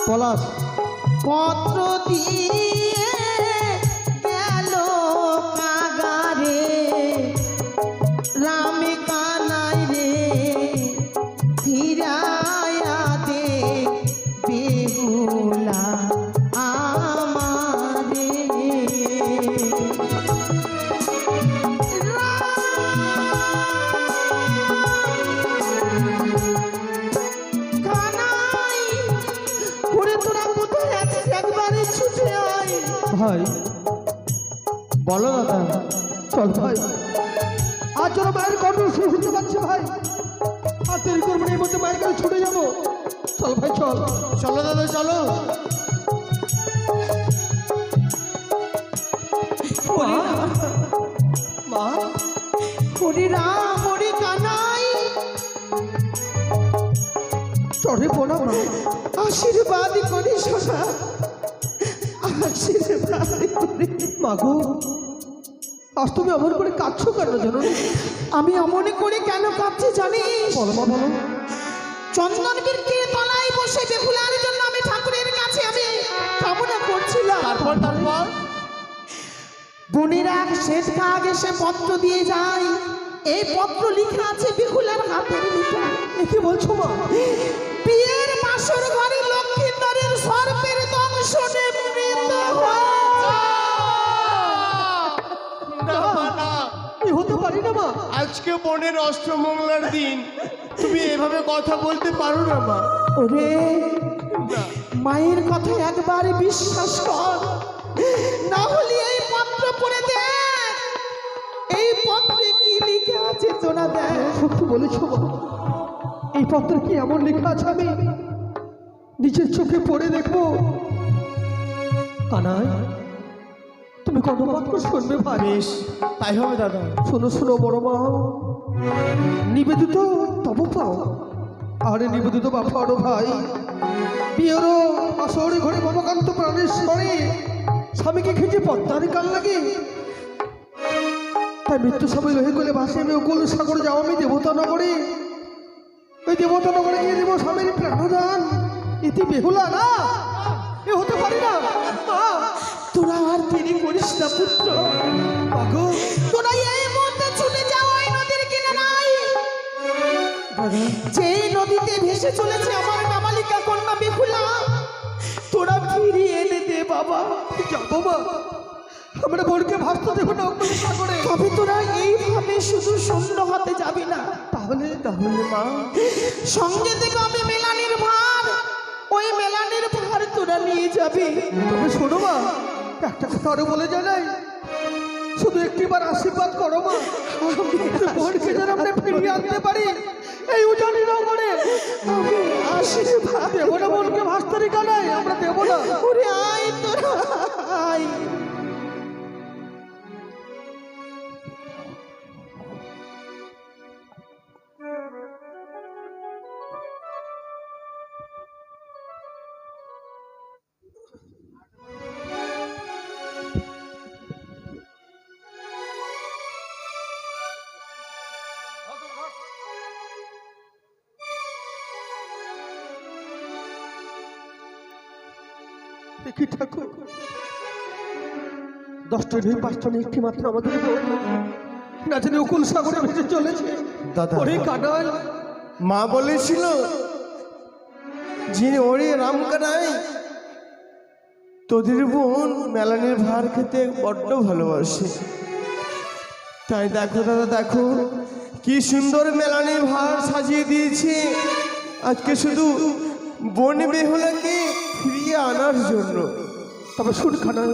পলাশ, পত্র দিয়ে গেল কাগারে রাম কানাই রে ফিরায়া দে বেহুলা আমারে। কানাই, ওরে তোরা কোথায় আছিস? একবারে ছুটে আয়। ভাই বলো দাদা, চল ভাই, আজ চলো মায়ের কণ্ঠ শুনতে পাচ্ছি ভাই, আর দেরি করবো না, এই মধ্যে মায়ের কাছে ছুটে যাবো। চল ভাই চল, চলো দাদা চলো। মা, ওরে রাম, ওরে কানাই, চড়ে পড়া মা, আশীর্বাদ করি সোনা, আশীর্বাদ করি। মাগো আজ তুমি অমন করে কাঁদছো কেন জানো? আমি অমনে করে কেন কাঁদছি জানিস? বলো মা বলো। চন্দন বৃক্ষের তলায় বসে বেহুলার জন্য আমি ঠাকুরের কাছে আমি কামনা করছিলাম। তারপর বনের এক শেষ কাক এসে পত্র দিয়ে যায়। এই পত্র লিখা আছে বেহুলার হাতের লিখা। কি বলছো মা? বিয়ের বাসর ঘরে লক্ষ্মীন্দরের সর্পের দংশনে মৃত এ হতে পারি না মা। আজকে বোনের অষ্টমঙ্গলার দিন, তুমি এভাবে কথা বলতে পারো না মা। ওরে মায়ের কথা একবার বিশ্বাস কর, না হলে এই পত্র পড়ে দেখ। এই পত্রে কি লিখা আছে তোরা দেখ। সত্যি বলেছো মা। এই পত্রে কি এমন লেখা আছে আমি নিজের চোখে পড়ে দেখবো? কানাই, তুমি কত বাক্য শুনবে ভাই? বেশ, তাই হবে দাদা। শোনো শোনো বড় মা, নিবেদিত তব পাও। আরে নিবেদিত বাপা আরো ভাই, বিয়েরও আসরে ঘরে মমকান্ত প্রাণের স্বরে স্বামীকে খেতে পদ্মারে কাল লাগে। তাই মৃত্যু সময় লোহে কোলে ভাসে আমি ওকুল সাগর যাও আমি দেবতা নগরে। ওই দেবতা নগরে গিয়ে দেবো স্বামীর প্রাণদান। ইতি বেহুলা না, এ হতে পারি না মা। তোরা আর দেরি করিস না পুত্র, আগো তোরা এই মুহূর্তে ছুটে যাও ওই নদীর কিনারায়। যে নদীতে ভেসে চলেছে আমার নাবালিকা কন্যা বেহুলা, তোরা ফিরিয়ে এনে দে বাবা। যাবো মা, আমরা বোনকে ভাসতে দেবো না অন্য সাগরে। তবে তোরা এইভাবে শুধু শূন্য হাতে যাবি না, তাহলে মা, সঙ্গে থেকে আমি মেলানির ভার, ওই মেলানির ভার তোরা নিয়ে যাবি। তবে শোনো মা, একটা কথা আরো বলে জানাই, শুধু একটিবার আশীর্বাদ করো মা, বোনকে যেন আমরা ফিরিয়ে আনতে পারি এই উজানি নগরে। আমি আশীর্বাদ দেবো না বোনকে ভাস্তারি কানাই, আমরা দেবো না। ওরে আয় তোরা আয়। কি ঠাকুর, 10টা নেই 5টা নেই, একটি মাত্র আমাদের বোন না জানি উকুল সাগরে ভেসে চলেছে। দাদা। ওরে কানাই, মা বলেছিল যে ওরে রাম কানাই, তোদের বোন মেলানের ভার খেতে বড্ড ভালোবাসে। তাই দেখো দাদা, দেখো কি সুন্দর মেলানের ভার সাজিয়ে দিয়েছে আজকে শুধু বোন বেহুলাকে ফিরিয়ে আনার জন্য। তবে শুন কানাই,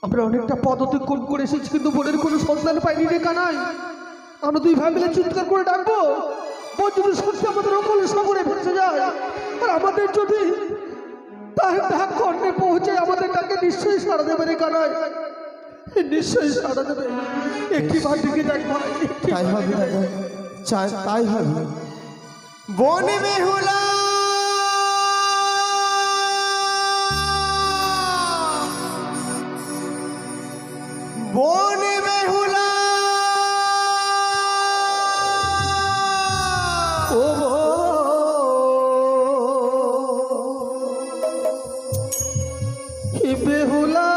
আমরা অনেকটা পথ অতিক্রম করে এসেছি কিন্তু বোনের কোনো সন্ধান পাইনি রে কানাই। আমরা দুই ভাই মিলে চিৎকার করে ডাকবো, বোন যদি সত্যি আমাদের উকুল সাগরে ভেসে যায় আর আমাদের যদি তার ডাক কর্ণে পৌঁছে, আমাদের ডাকে নিশ্চয়ই সাড়া দেবে রে কানাই, নিশ্চয়ই সাড়া দেবে। একটি বার দিকে দেখ ভাই, তাই হবে দাদা, তাই হবে। বোন বেহুলা, বোন বেহুলা, ও বেহুলা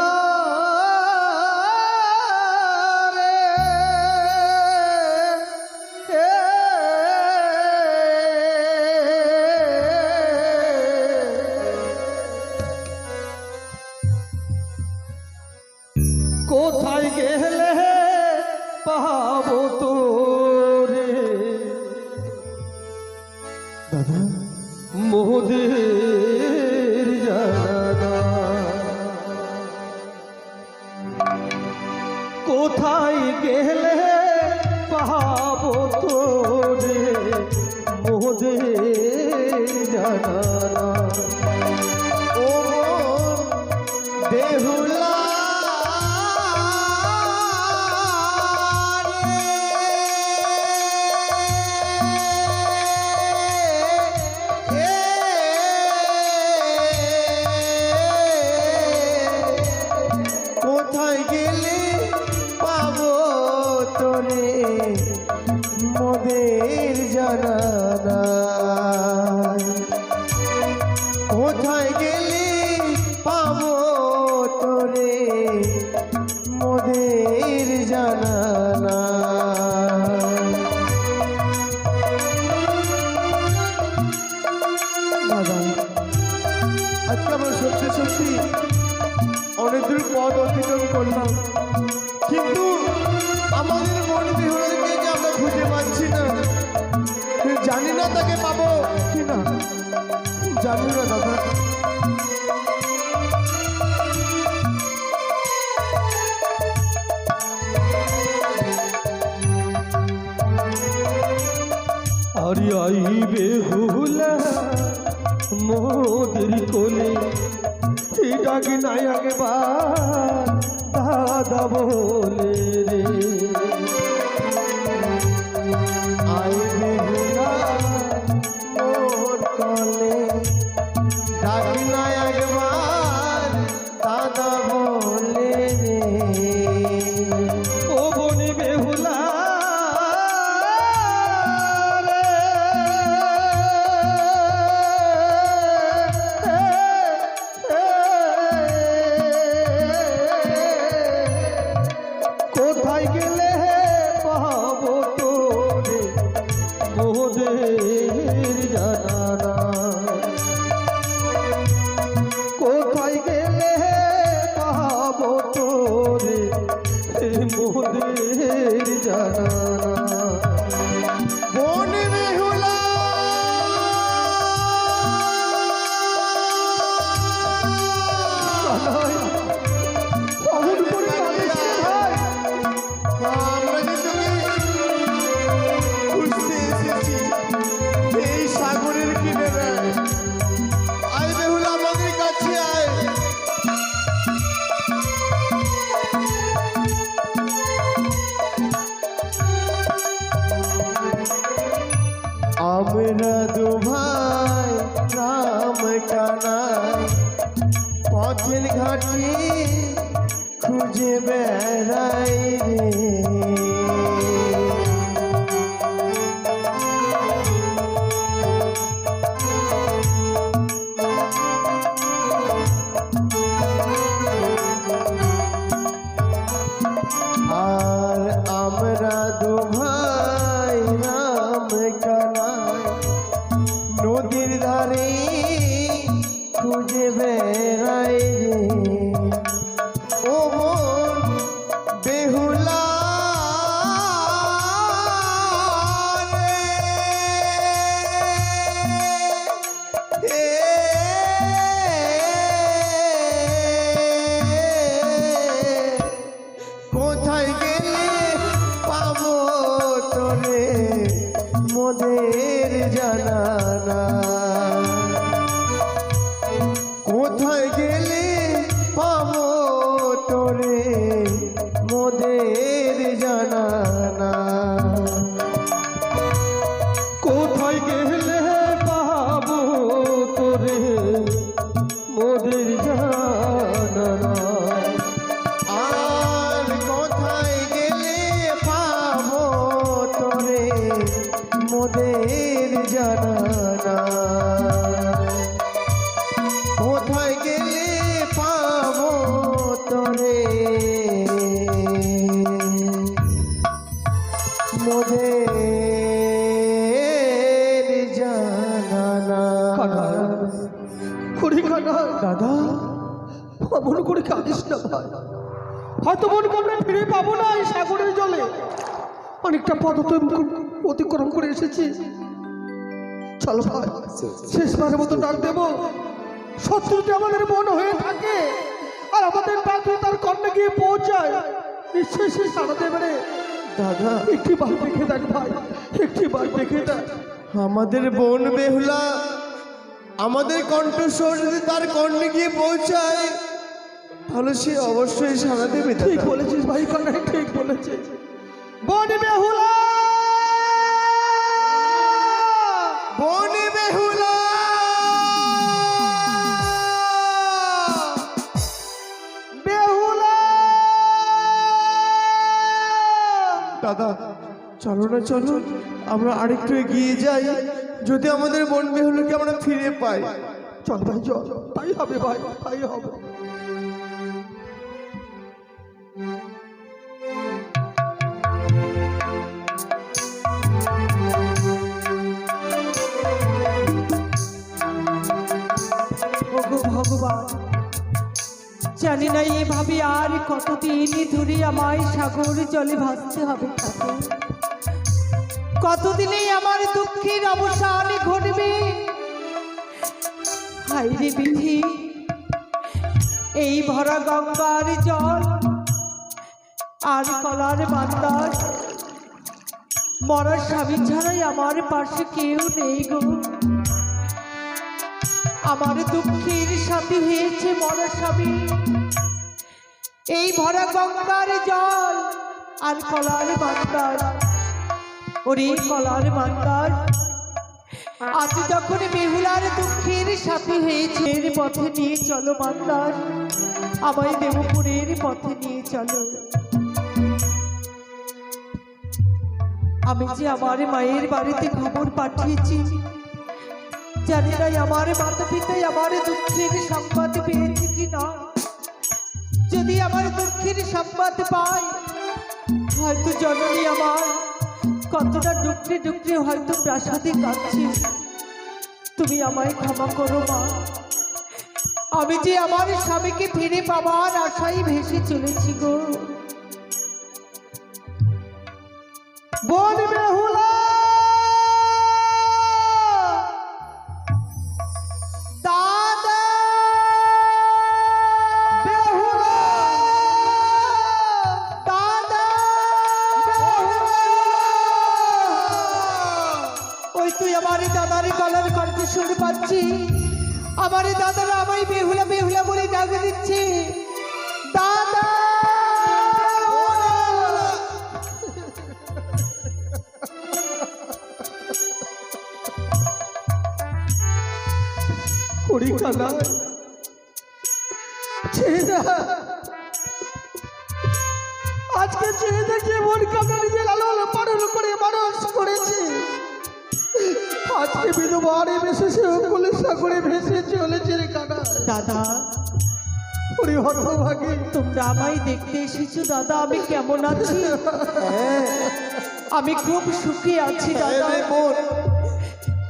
কোথায় গেলে পাবো তোরে দাদা মোদের জানা, কোথায় গেলে পাবো তোরে মোদের জানা। ও বেহুলা কোথায় গেলে পাবো তোরে মোদের জানানা। দাদা, আজকে আমরা সত্যি সত্যি অনেক দূর পথ অতিক্রম করলাম, কিন্তু আমাদের মন বিহরণকে যে আমরা খুঁজে পাচ্ছি না। জানি না তাকে পাবো কিনা, জানি না দাদা। আরে আইবে হুলা মোদের কোলে, এই ডাকে নাই আগেবার দাদা বলে রে। আইবে হুলা মোর কোলে, ডাকি না একবার দাদা বলে রে। ও বনে বেহুলা কোথায় গেলে পাবো তোরে মোদের জানানা। কোথায় গেলে পাবো তোরে মোদের জানানা। বন বেহুলা অমন করে কাঁদিস না ভাই। আমরা যে তোকে খুঁজতে এসেছি এই সাগরের কিনারে। আয় বেহুলা, আমাদের কাছে আয়। আমরা দু ভাই রাম কানাই পথের ঘাটে খুঁজে বেড়াই রে। আর আমরা দু ভাই রাম কানাই নদীর ধারে খুঁজে বেড়াই রে। ও মন বেহুলা রে, হে কোথায় গেলে পাবো তোরে মোদের জানানা। কোথায় গেলে পাবো তোরে মোদের জানানা। কোথায় গেলে পাবো তোরে মোদের জানানা। আর কোথায় গেলে পাবো তোরে মোদের জানানা। কোথায় গেলে পাবো তোরে মোদের জানানা। খুড়ি কানা দাদা, অমন করে কাঁদিস না ভাই। হয়তো মনকে আমরা ফিরে পাবো না এই সাগরের জলে। অনেকটা পথ অতিক্রম করে এসেছি। চলো ভাই, শেষবারের মতো ডাক দেবো। শত্রুটি আমাদের মন হয়ে থাকে, আর আমাদের ডাকে তার কর্ণে গিয়ে পৌঁছায়, নিশ্চয়ই সে সারা দেবে রে। দাদা, একটি বার দেখে দেখ ভাই, একটি বার দেখে দেখ। আমাদের বোন বেহুলা আমাদের কণ্ঠস্বর যদি তার কর্ণে গিয়ে পৌঁছায়, তাহলে সে অবশ্যই সাড়া দেবে। ঠিক বলেছিস ভাই কানা, ঠিক বলেছিস। বোন বেহুলা, বোন বেহুলা, বেহুলা। দাদা চলো না, চলো আমরা আরেকটু এগিয়ে যাই, যদি আমাদের বোন বেহুলাকে আমরা ফিরে পাই। চল ভাই চল, তাই হবে ভাই, তাই হবে। না এভাবে আর কতদিন ধরে আমায় সাগর জলে ভাসতে হবে ঠাকুর। কতদিনে আমার দুঃখের অবসান ঘটবে। হাইরে বিধি, এই ভরা গঙ্গার জল আর কলার বান্দার মরার স্বামী ছাড়াই আমার পাশে কেউ নেই গো। আমার দুঃখের সাথী হয়েছে মরার স্বামী। এই ভরা গঙ্গার জল আর কলার বান্দার, ওরে কলার বান্দার, আজ যখন বেহুলার দুঃখের সাথী হয়েছে, এর পথে নিয়ে চলো বান্দার, আমায় দেবপুরের পথে নিয়ে চলো। আমি যে আমার মায়ের বাড়িতে খবর পাঠিয়েছি, জানি না আমার মাতা পিতাই আমার দুঃখের সংবাদ পেয়েছে কি না। যদি আমার দুঃখের সংবাদ পায়, হয়তো জননী আমার কতটা ডুকরে ডুকরে হয়তো প্রাসাদে কাঁদছে। তুমি আমায় ক্ষমা করো মা। আমি যে আমার স্বামীকে ফিরে পাবার আশায় ভেসে চলেছি গো। বোন বেহুলা, দাদা বেহুলা, দাদা, ওই তুই আমার দাদার গলার কণ্ঠস্বর পাচ্ছি। আমার দাদারা আমায় বেহুলা বেহুলা বলে ডাক দিচ্ছে। দাদা, কুড়ি খানা ছেড়ে আজকে ছেড়ে দেখে মন কাটা নিজে লালন পালন করে মানুষ করেছে। আজকে বিধবারে ভেসে সে অকুলে সাগরে ভেসে চলেছে রে কানা। দাদা, ওরে হতভাগী, তোমরা আমায় দেখতে এসেছো দাদা। আমি কেমন আছি? আমি খুব সুখী আছি দাদা।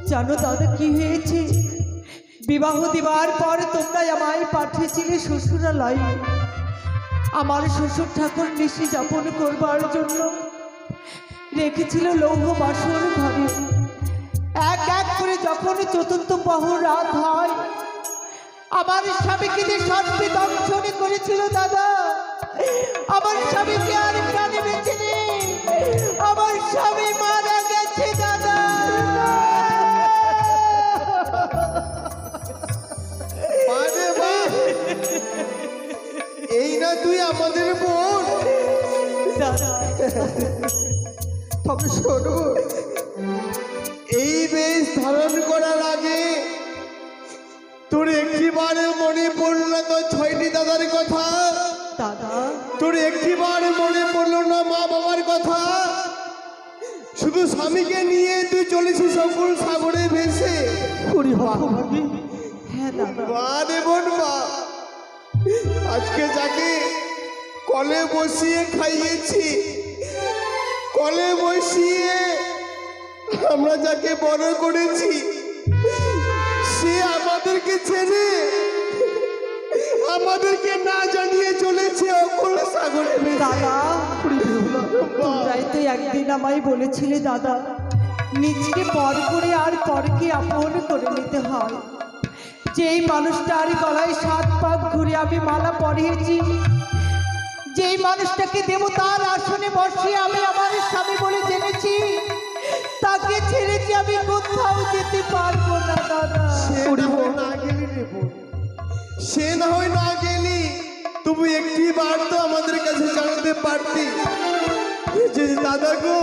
জানো দাদা কি হয়েছে? বিবাহ দিবার পর তোমরা আমায় পাঠিয়েছিলে শ্বশুরালয়। আমার শ্বশুর ঠাকুর নিশি যাপন করবার জন্য রেখেছিল লৌহ বাসর ঘরে। এক এক করে যখন চতুর্থ প্রহর রাত হয়, আমার স্বামীকে যে সর্বে দংশন করেছিল দাদা। আমার স্বামীকে আর প্রাণে বেঁচে নেই। আমার স্বামী মারা গেছে দাদা। এই না তুই আমাদের বোন? দাদা, তবে শোনো, এই বেশ ধারণ করার আগে তোর একটিবারে মনে পড়ল না তোর ছয়টি দাদার কথা? দাদা, তোর একটিবারে মনে পড়লো না মা বাবার কথা? শুধু স্বামীকে নিয়ে তুই চলেছিস সকল সাগরে ভেসে। কুড়ি হতভাগী, হ্যাঁ দাদা। মা রে বোন মা, আজকে যাকে কলে বসিয়ে খাইয়েছি, কলে বসিয়ে আমরা যাকে বড় করেছি, সে আমাদেরকে ছেড়ে আমাদেরকে না জানিয়ে চলেছে অকুল সাগরে ভেসে। দাদা, তোমরাই তো একদিন আমায় বলেছিলে দাদা, নিজকে পর করে আর পরকে আপন করে নিতে হয়। যেই মানুষটার গলায় 7 পাক ঘুরে আমি মালা পরিয়েছি, যেই মানুষটাকে দেবতার আসনে বসিয়ে আমি আমার স্বামী বলে জেনেছি, তাকে ছেড়েছি আমি কোথাও যেতে পারবো না দাদা। সে না হয় না গেলি রে বোন, সে না হয় না গেলি, তুমি একটি বার তো আমাদের কাছে জানাতে পারতি যে দাদা গো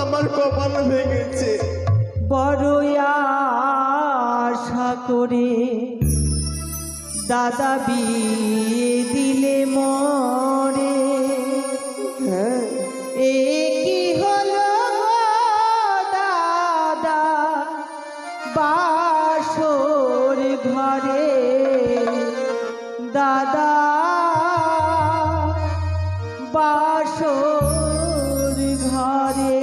আমার কপাল ভেঙেছে। বড় আশা করে দাদা বিয়ে দিলে মরে, এ কি হলো দাদা বাসর ঘরে, দাদা বাসর ঘরে।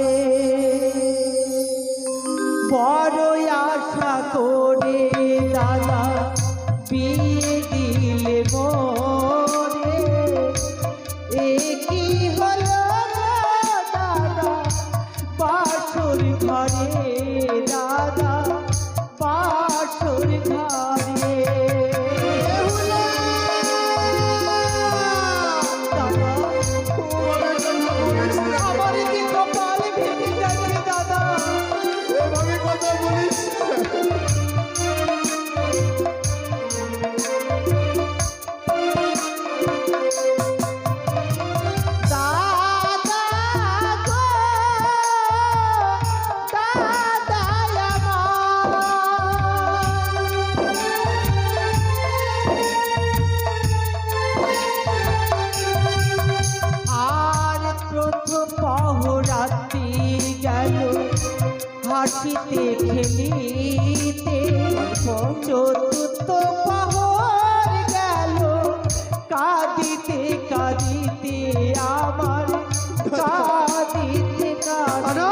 বড় আশা করে দাদা বিয়ে দিলে মোরে, হাসিতে খেলিতে চতুর্থ পাহর গেল, কাঁদিতে কাঁদিতে আমার কাঁদিতে কাঁদিতে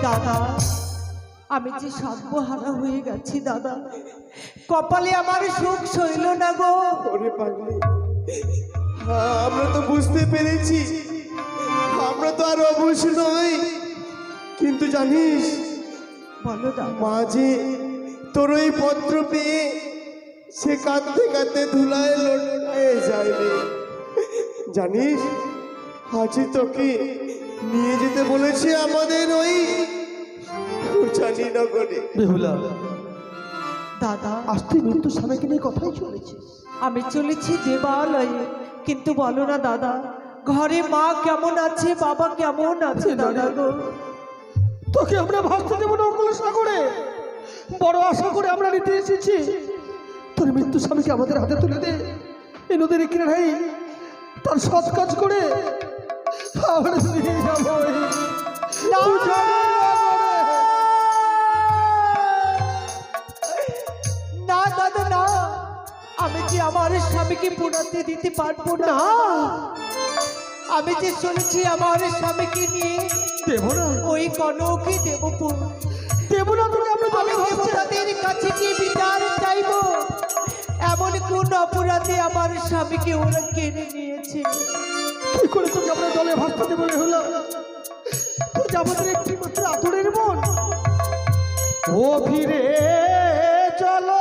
দাদা, আমি যে সর্বহারা হয়ে গেছি দাদা, কপালে আমার সুখ সইল না গো। ওরে পাগলি, হ্যাঁ, আমরা তো বুঝতে পেরেছি, আমরা তো আর অবশ নই, কিন্তু জানিস বলো দাদা। মাঝে তোর ওই পত্র পেয়ে সে কাঁদতে কাঁদতে ধুলায় লটকায় যায়নি। জানিস আজই তোকে নিয়ে যেতে বলেছে আমাদের ওই জানিনগরে। বেহুলা, দাদা, আজ তুই মৃত্যু স্বামীকে নিয়ে কথাই চলেছিস। আমি চলেছি দেবালয়ে, কিন্তু বলো না দাদা, ঘরে মা কেমন আছে, বাবা কেমন আছে দাদা গো? তোকে আমরা ভাবতে দেবো না অকুল সাগরে, বড় আশা করে আমরা নিতে এসেছি। তোর মৃত্যু স্বামীকে আমাদের হাতে তুলে দে, এই নদীর কিনারাই তার সৎ কাজ করে আমরা নিয়ে যাবো। না দাদা না, আমি যে আমার স্বামীকে পোড়াতে দিতে পারবো না। আমি যে চলেছি আমার স্বামীকে নিয়ে দেবো না, ওই কনকে দেবো। দেবো না তোকে আমরা আমি দেবতাদের কাছে কি বিচার চাইব? এমন কোন অপরাধে আমার স্বামীকে ওরা কেড়ে নিয়েছে? কি করে তোকে আমরা দলে ভাসতে দেবো বেহুলা? তুই যে আমাদের একটি মাত্র আদরের বোন। ও ফিরে চলো,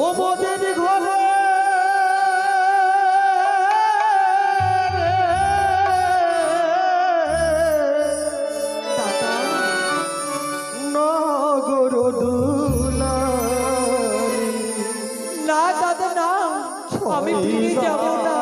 ও মোদের ঘরে নগর দুলারি। না দাদা না, আমি ফিরে যাব না।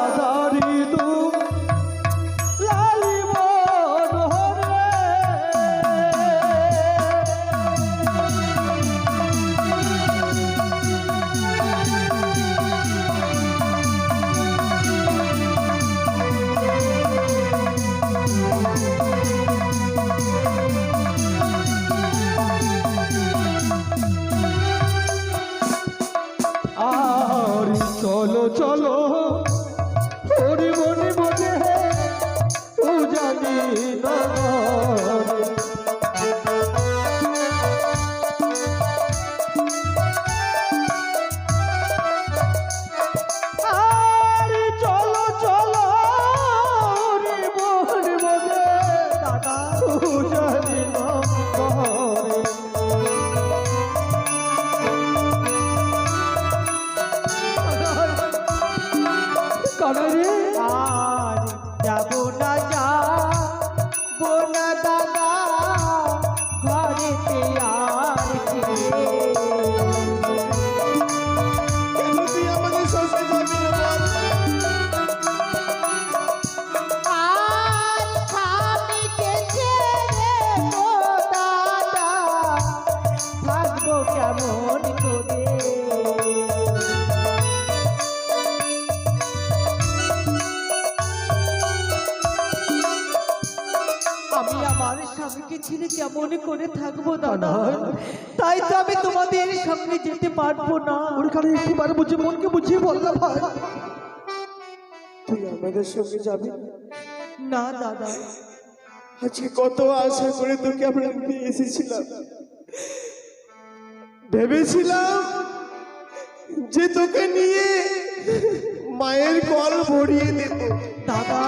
আর চলো চলো ওরে মনে মনে ও জানি না। আর চলো চলো ওরে মনে মনে দাদা ও জানি না। আর যাব না, যাব না দাদা ঘরেতে আর ফিরে। কেন তুই আমাদের সঙ্গে যাবি না বল? আর স্বামীকে ছেড়ে গো দাদা থাকবো কেমন করে? আমি আমার স্বামীকে ছেড়ে কেমন করে থাকবো দাদা? তাই তো আমি তোমাদের সঙ্গে যেতে পারবো না। ওর কারণে একটিবার বুঝে মনকে বুঝিয়ে বললাম ভাই, তুই আমাদের সঙ্গে যাবি? না দাদা, আজকে কত আশা করে তোকে আমরা নিয়ে এসেছিলাম, ভেবেছিলাম যে তোকে নিয়ে মায়ের কল ভরিয়ে দেব, দাদা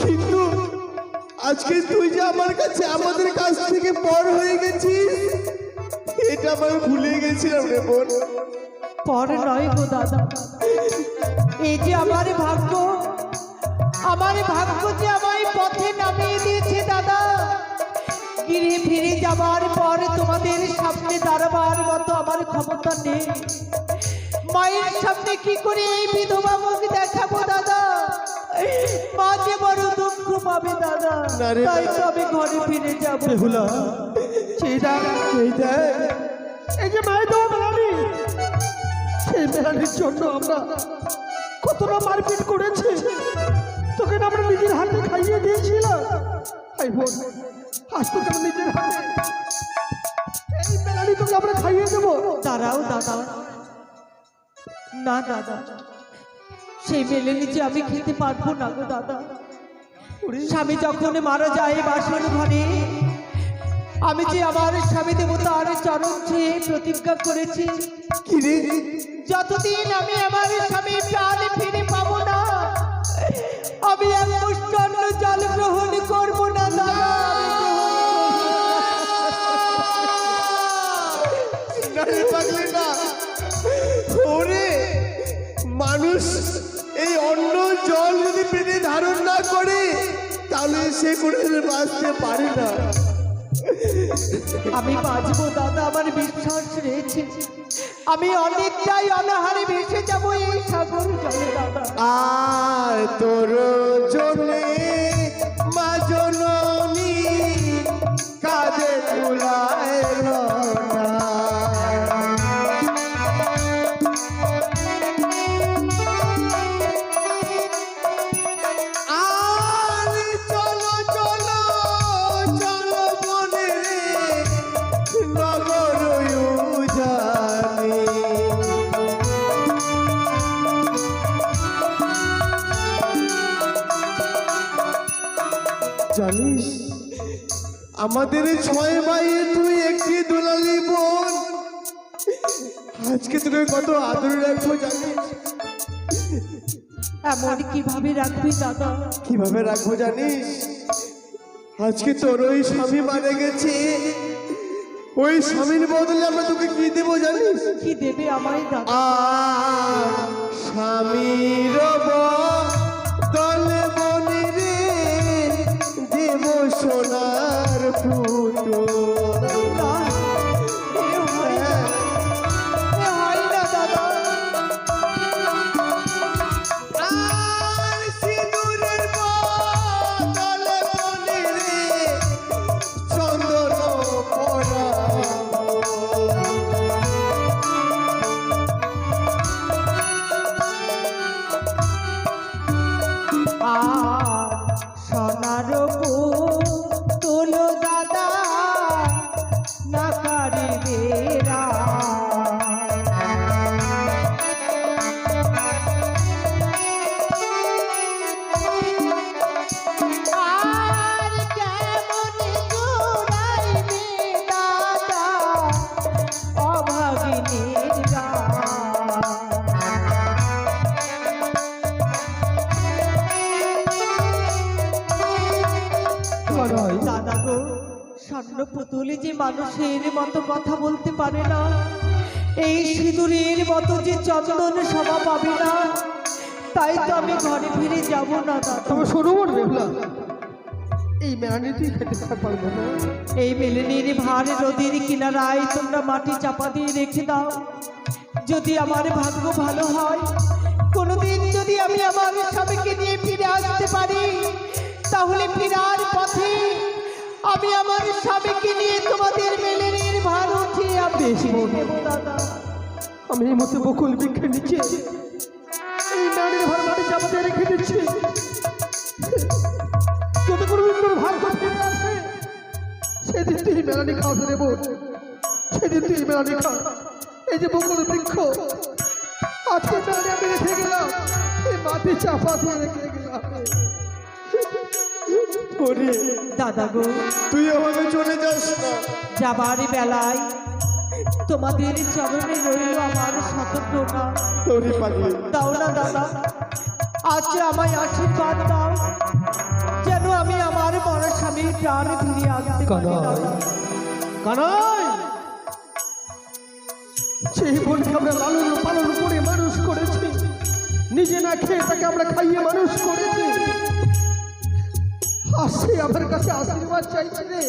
কিন্তু আজকে তুই যে আমার কাছে আমাদের কাছ থেকে পর হয়ে গেছিস, এটা আমি ভুলে গেছিলাম রে বোন। পর নয় গো দাদা, এই যে আমার ভাগ্য যে আমায় পথে নামিয়ে দিয়েছে দাদা। গিরে ফিরে যাবার পর তোমাদের সামনে দাঁড়াবার মতো আমার ক্ষমতা নেই। মায়ের সামনে কি করে এই বিধবা মুখ দেখাবো দাদা? মা যে বড় দুঃখ পাবে দাদা, না রে তাই বাবা। তো আমি ঘরে ফিরে যাবো। বেহুলা সেই দেখ, এই যে মায়ের দেওয়া মেলানি, সেই মেলানির জন্য আমরা কতটা মারপিট করেছি। তোকে না আমরা নিজের হাতে খাইয়ে দিয়েছিলাম। ভাই বোন, আজ তোকে আমরা নিজের হাতে এই মেলানি তোকে আমরা খাইয়ে দেবো। দাঁড়াও দাদা, না দাদা, সেই মেলে নিচে আমি খেতে পারবো না গো দাদা। স্বামী যখন মারা যায় বাসর ঘরে, আমি যে আমার স্বামী দেবতার চরণ ছুঁয়ে প্রতিজ্ঞা করেছি, কি রে? যতদিন আমি আমার স্বামী প্রাণ ফিরে পাবো না, আমি এক মুষ্টি অন্ন জল গ্রহণ করবো না দাদা। না রে পাগলি না। ওরে মানুষ এই অন্ন জল যদি পেটে ধারণ না করে তাহলে সে কোনোদিন বাঁচতে পারে না। আমি বাঁচবো দাদা, আমার বিশ্বাস রয়েছে। আমি অনেকটাই অনাহারে ভেসে যাবো এই সাগর জলে দাদা। আর তোর জন্যে মা জননী কাজে কুলাইল না। আর চলো চলো চলো বনে নগর উজানি। জানিস আমাদের এই 6 ভাইয়ে তুই একটি দুলালি বোন, আজকে তোকে কত আদর রাখবো জানিস? এমন কিভাবে রাখবি দাদা? কিভাবে রাখবো জানিস? আজকে তোর ওই স্বামী মারা গেছে, ওই স্বামীর বদলে আমরা তোকে কি দেবো জানিস? কি দেবে আমায় দাদা? আর স্বামীর বদলে বনে রে দেব সোনার পুতুল। না, এ হয় না, এ হয় না দাদা। আর সিঁদুরের বদলে বনে রে চন্দন পরাবো। আর সোনার তোলো দাদা না পারিবে রা। আর কেমন জোড়াইবে দাদা অভাগিনীর গা। দাদা গো, স্বর্ণ পুতুলি যে মানুষের মতো কথা বলতে পারে না, এই সিঁদুরের মতো যে চন্দন সভা পাবে না, তাই তো আমি ঘরে ফিরে যাব না দাদা। তবে শোনো বোন বেহুলা, এই মেলানি তুই খেতে পারবো না। এই মেলেনির ভার নদীর কিনারায় তোমরা মাটি চাপা দিয়ে রেখে দাও। যদি আমার ভাগ্য ভালো হয়, কোনোদিন যদি আমি আমার স্বামীকে নিয়ে ফিরে আসতে পারি, তাহলে ফিরার পথে আমি আমার স্বামীকে নিয়ে তোমাদের মেলেনির ভার উঠিয়ে আমি দেবো দাদা। আমি এই মতো বকুল বৃক্ষের নিচে এই মেলানির ভার মাটি চাপা দিয়ে রেখে দিচ্ছি। যদি কোনোদিন তোর ভাগ্য ফিরে আসে, সেদিন তুই মেলানি খাওয়াতে দেবো, সেদিন তুই মেলানি খা। এই যে বকুল বৃক্ষ, আজকে মেলানি আমি রেখে গেলাম, এই মাটি চাপা দিয়ে রেখে গেলাম। ওরে দাদা গো, তুই আমাকে চলে যাস না। যাবার বেলায় তোমাদের চরণে রইল আমার সতর্কতা। ওরে পাগলি দাও না দাদা, আজ আমায় আশীর্বাদ দাও, যেন আমি আমার মরা স্বামীর প্রাণ ফিরিয়ে আনতে পারি দাদা। কানাই, সেই বোনকে আমরা লালন পালন করে মানুষ করেছি, নিজে না খেয়ে তাকে আমরা খাইয়ে মানুষ করেছি। আর সে আমার কাছে আশীর্বাদ চাইছে রে।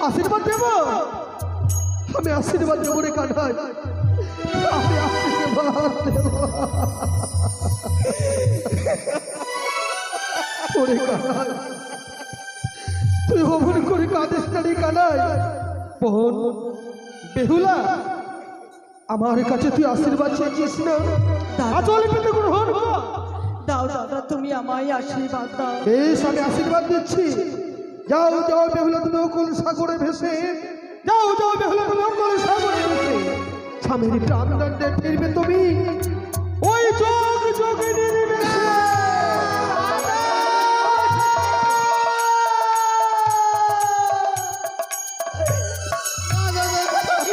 আশীর্বাদ দেব, আমি আশীর্বাদ দেবো রে কানাই। আমি আশীর্বাদ দেব। ওরে কানাই, তুই অমন করে কাঁদিস না রে কানাই। বোন বেহুলা, আমার কাছে তুই আশীর্বাদ চেয়েছিস না, আচল পেতে গ্রহণ কর। দাও দাদা, তুমি আমায় আশীর্বাদ দাও। বেশ, আমি আশীর্বাদ দিচ্ছি। যাও যাও বেহুলা, তুমি অকুল সাগরে ভেসে যাও, যাও বেহুলা, তুমি অকুল সাগরে ভেসে স্বামীর প্রাণ দণ্ডে ফিরবে তুমি ওই যোগ যোগিনীর বেশে।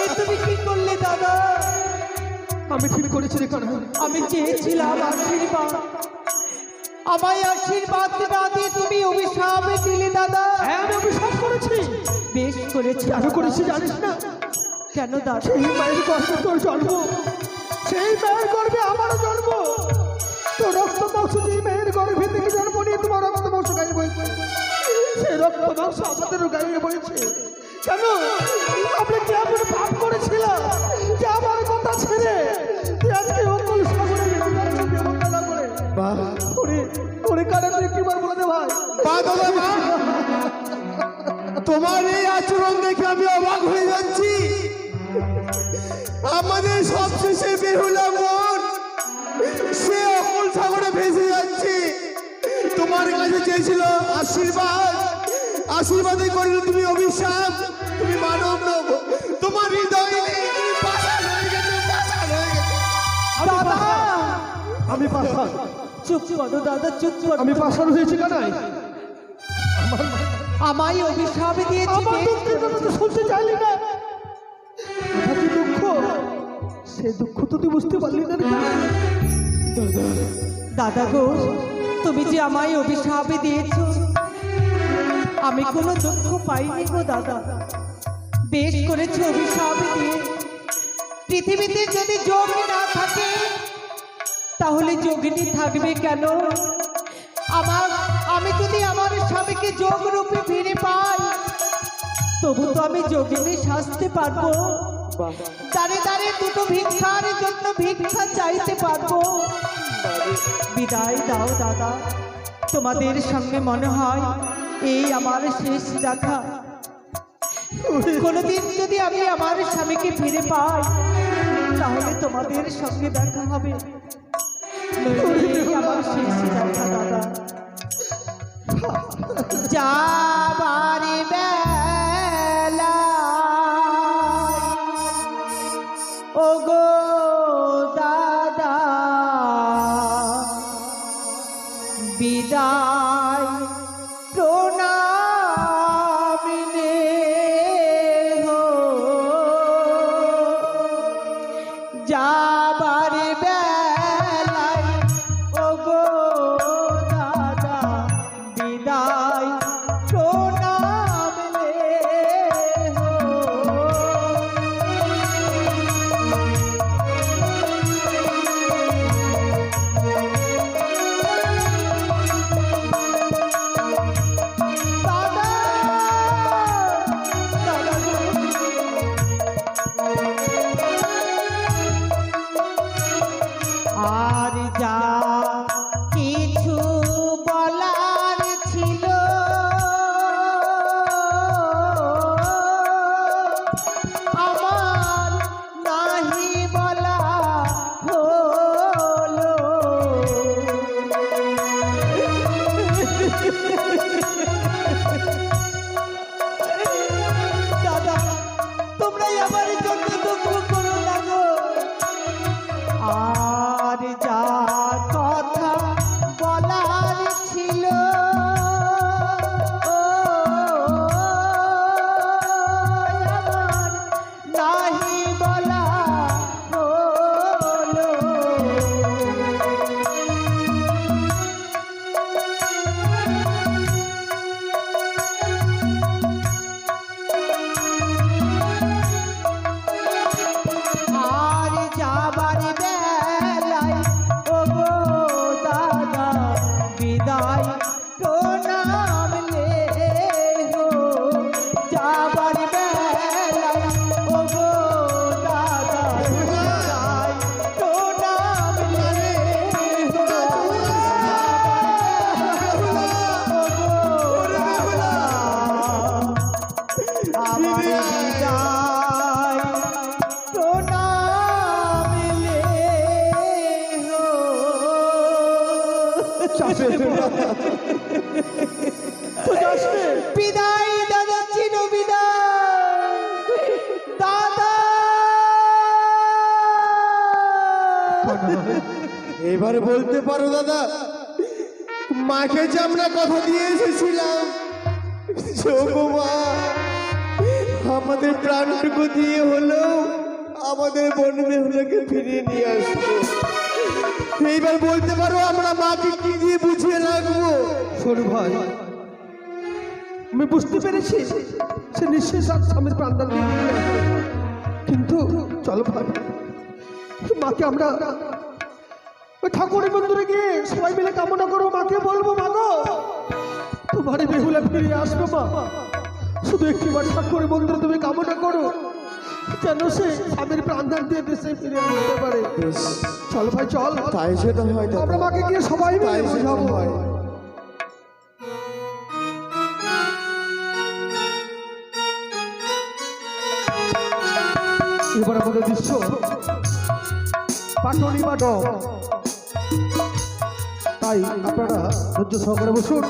এ তুমি কি করলে দাদা? আমি ঠিক করেছি রে কানাই। আমি চেয়েছিলাম আশীর্বাদ, আমায় আশীর্বাদ না দিয়ে তুমি অভিশাপ দিলে দাদা। হ্যাঁ, আমি অভিশাপ করেছি। বেশ করেছি। কেন করেছি জানিস না? কেন দাদা? সেই মায়ের গর্ভে তোর জন্ম, সেই মায়ের গর্ভে আমারও জন্ম। তো রক্ত মাংস যে মেয়ের গর্ভে থেকে জন্ম নিয়ে তোমার রক্ত মাংস গায়ে বইছে, সেই রক্ত মাংস আমাদেরও গায়ে বইছে। কেন আমরা কি এমন পাপ করেছিলাম যে আমার কথা ছেড়ে তুই আজকে অকুল সাগরে ভেসে যাচ্ছিস দেবতারা করে? ওরে ওরে কানে তুই একটিবার বলে দে ভাই। বা দাদা বা, তোমার এই আচরণ দেখে আমি অবাক হয়ে যাচ্ছি। আমাদের সবশেষে বেহুলা মন, সে অকুল সাগরে ভেসে যাচ্ছে। তোমার কাছে চেয়েছিল আশীর্বাদ, আশীর্বাদে করিল তুমি অভিশাপ। তুমি মানব নব, তোমার হৃদয় নেই, তুমি পাষাণ হয়ে গেছো, পাষাণ হয়ে গেছো। দাদা আমি পাষাণ, চুপ করো দাদা, চুপ করো। আমি পাষাণ হয়েছি কানাই। আমায় অভিশাপ দিয়েছি। আমার বেশ দুঃখের কথা তো শুনতে চাইলি না। এটা কি দুঃখ? সে দুঃখ তো তুই বুঝতে পারলি না রে কানাই। দাদা গো, তুমি যে আমায় অভিশাপ দিয়েছ, আমি কোনো দুঃখ পাইনি গো দাদা। বেশ করেছো অভিশাপ দিয়ে। পৃথিবীতে যদি যোগী না থাকে তাহলে যোগিনী থাকবে কেন? আমি যদি আমার স্বামীকে যোগ রূপে ফিরে পাই, তবু তো আমি যোগিনী সাজতে পারবো, দাঁড়ে দাঁড়ে দুটো ভিক্ষার জন্য ভিক্ষা চাইতে পারবো। বিদায় দাও দাদা, তোমাদের সঙ্গে মনে হয় এই আমার শেষ দেখা। কোনোদিন যদি আমি আমার স্বামীকে ফিরে পাই তাহলে তোমাদের সঙ্গে দেখা হবে, নইলে এই আমার শেষ দেখা দাদা। যাবার বেলা ওগো দাদা, বিদায় প্রণাম নেহো। যাবার বেলায় ওগো দাদা, বিদায় প্রণাম নেহো। দাদা দাদা গো, আর যা কিছু বলার ছিল আমার নাহি বলা হলো। দাদা, তোমরাই আমার জন্য দুঃখ করো না গো। আর যা কথা বলার ছিল আমার নাহি বলা হলো। আর যাবার বেলায় এবার বলতে পারো দাদা, মাকে যে আমরা কথা দিয়ে এসেছিলাম, যোগো মা, আমাদের প্রাণটুকু দিয়ে হলেও আমাদের বোন মেহুলাকে ফিরিয়ে নিয়ে আসবো। এইবার বলতে পারো আমরা মাকে কি দিয়ে বুঝিয়ে রাখবো? শোনো ভাই, আমি বুঝতে পেরেছি সে নিঃশেষ আর স্বামীর প্রাণদান দিয়ে নিয়ে আসবে। কিন্তু চলো ভাই, মাকে আমরা ওই ঠাকুরের মন্দিরে গিয়ে সবাই মিলে কামনা করবো, মাকে বলবো মা গো তোমার বেহুলা ফিরে আসবে মা। শুধু একটিবার ঠাকুরের মন্দিরে তুমি কামনা করো যেন সে স্বামীর প্রাণদান দিয়ে দেশে ফিরে আসতে পারে। চল ভাই চল, তাই সেটা হয় দাদা। আমরা মাকে গিয়ে সবাই মিলে তাই সেটা বোঝাবো। হয়। এবার আমাদের দৃশ্য পাটনি বা ডব। তাই আপনারা ধৈর্য সহকারে বসুন,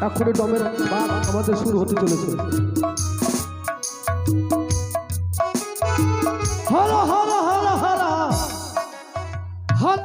এখনই ডবের বাদ আমাদের শুরু হতে চলেছে।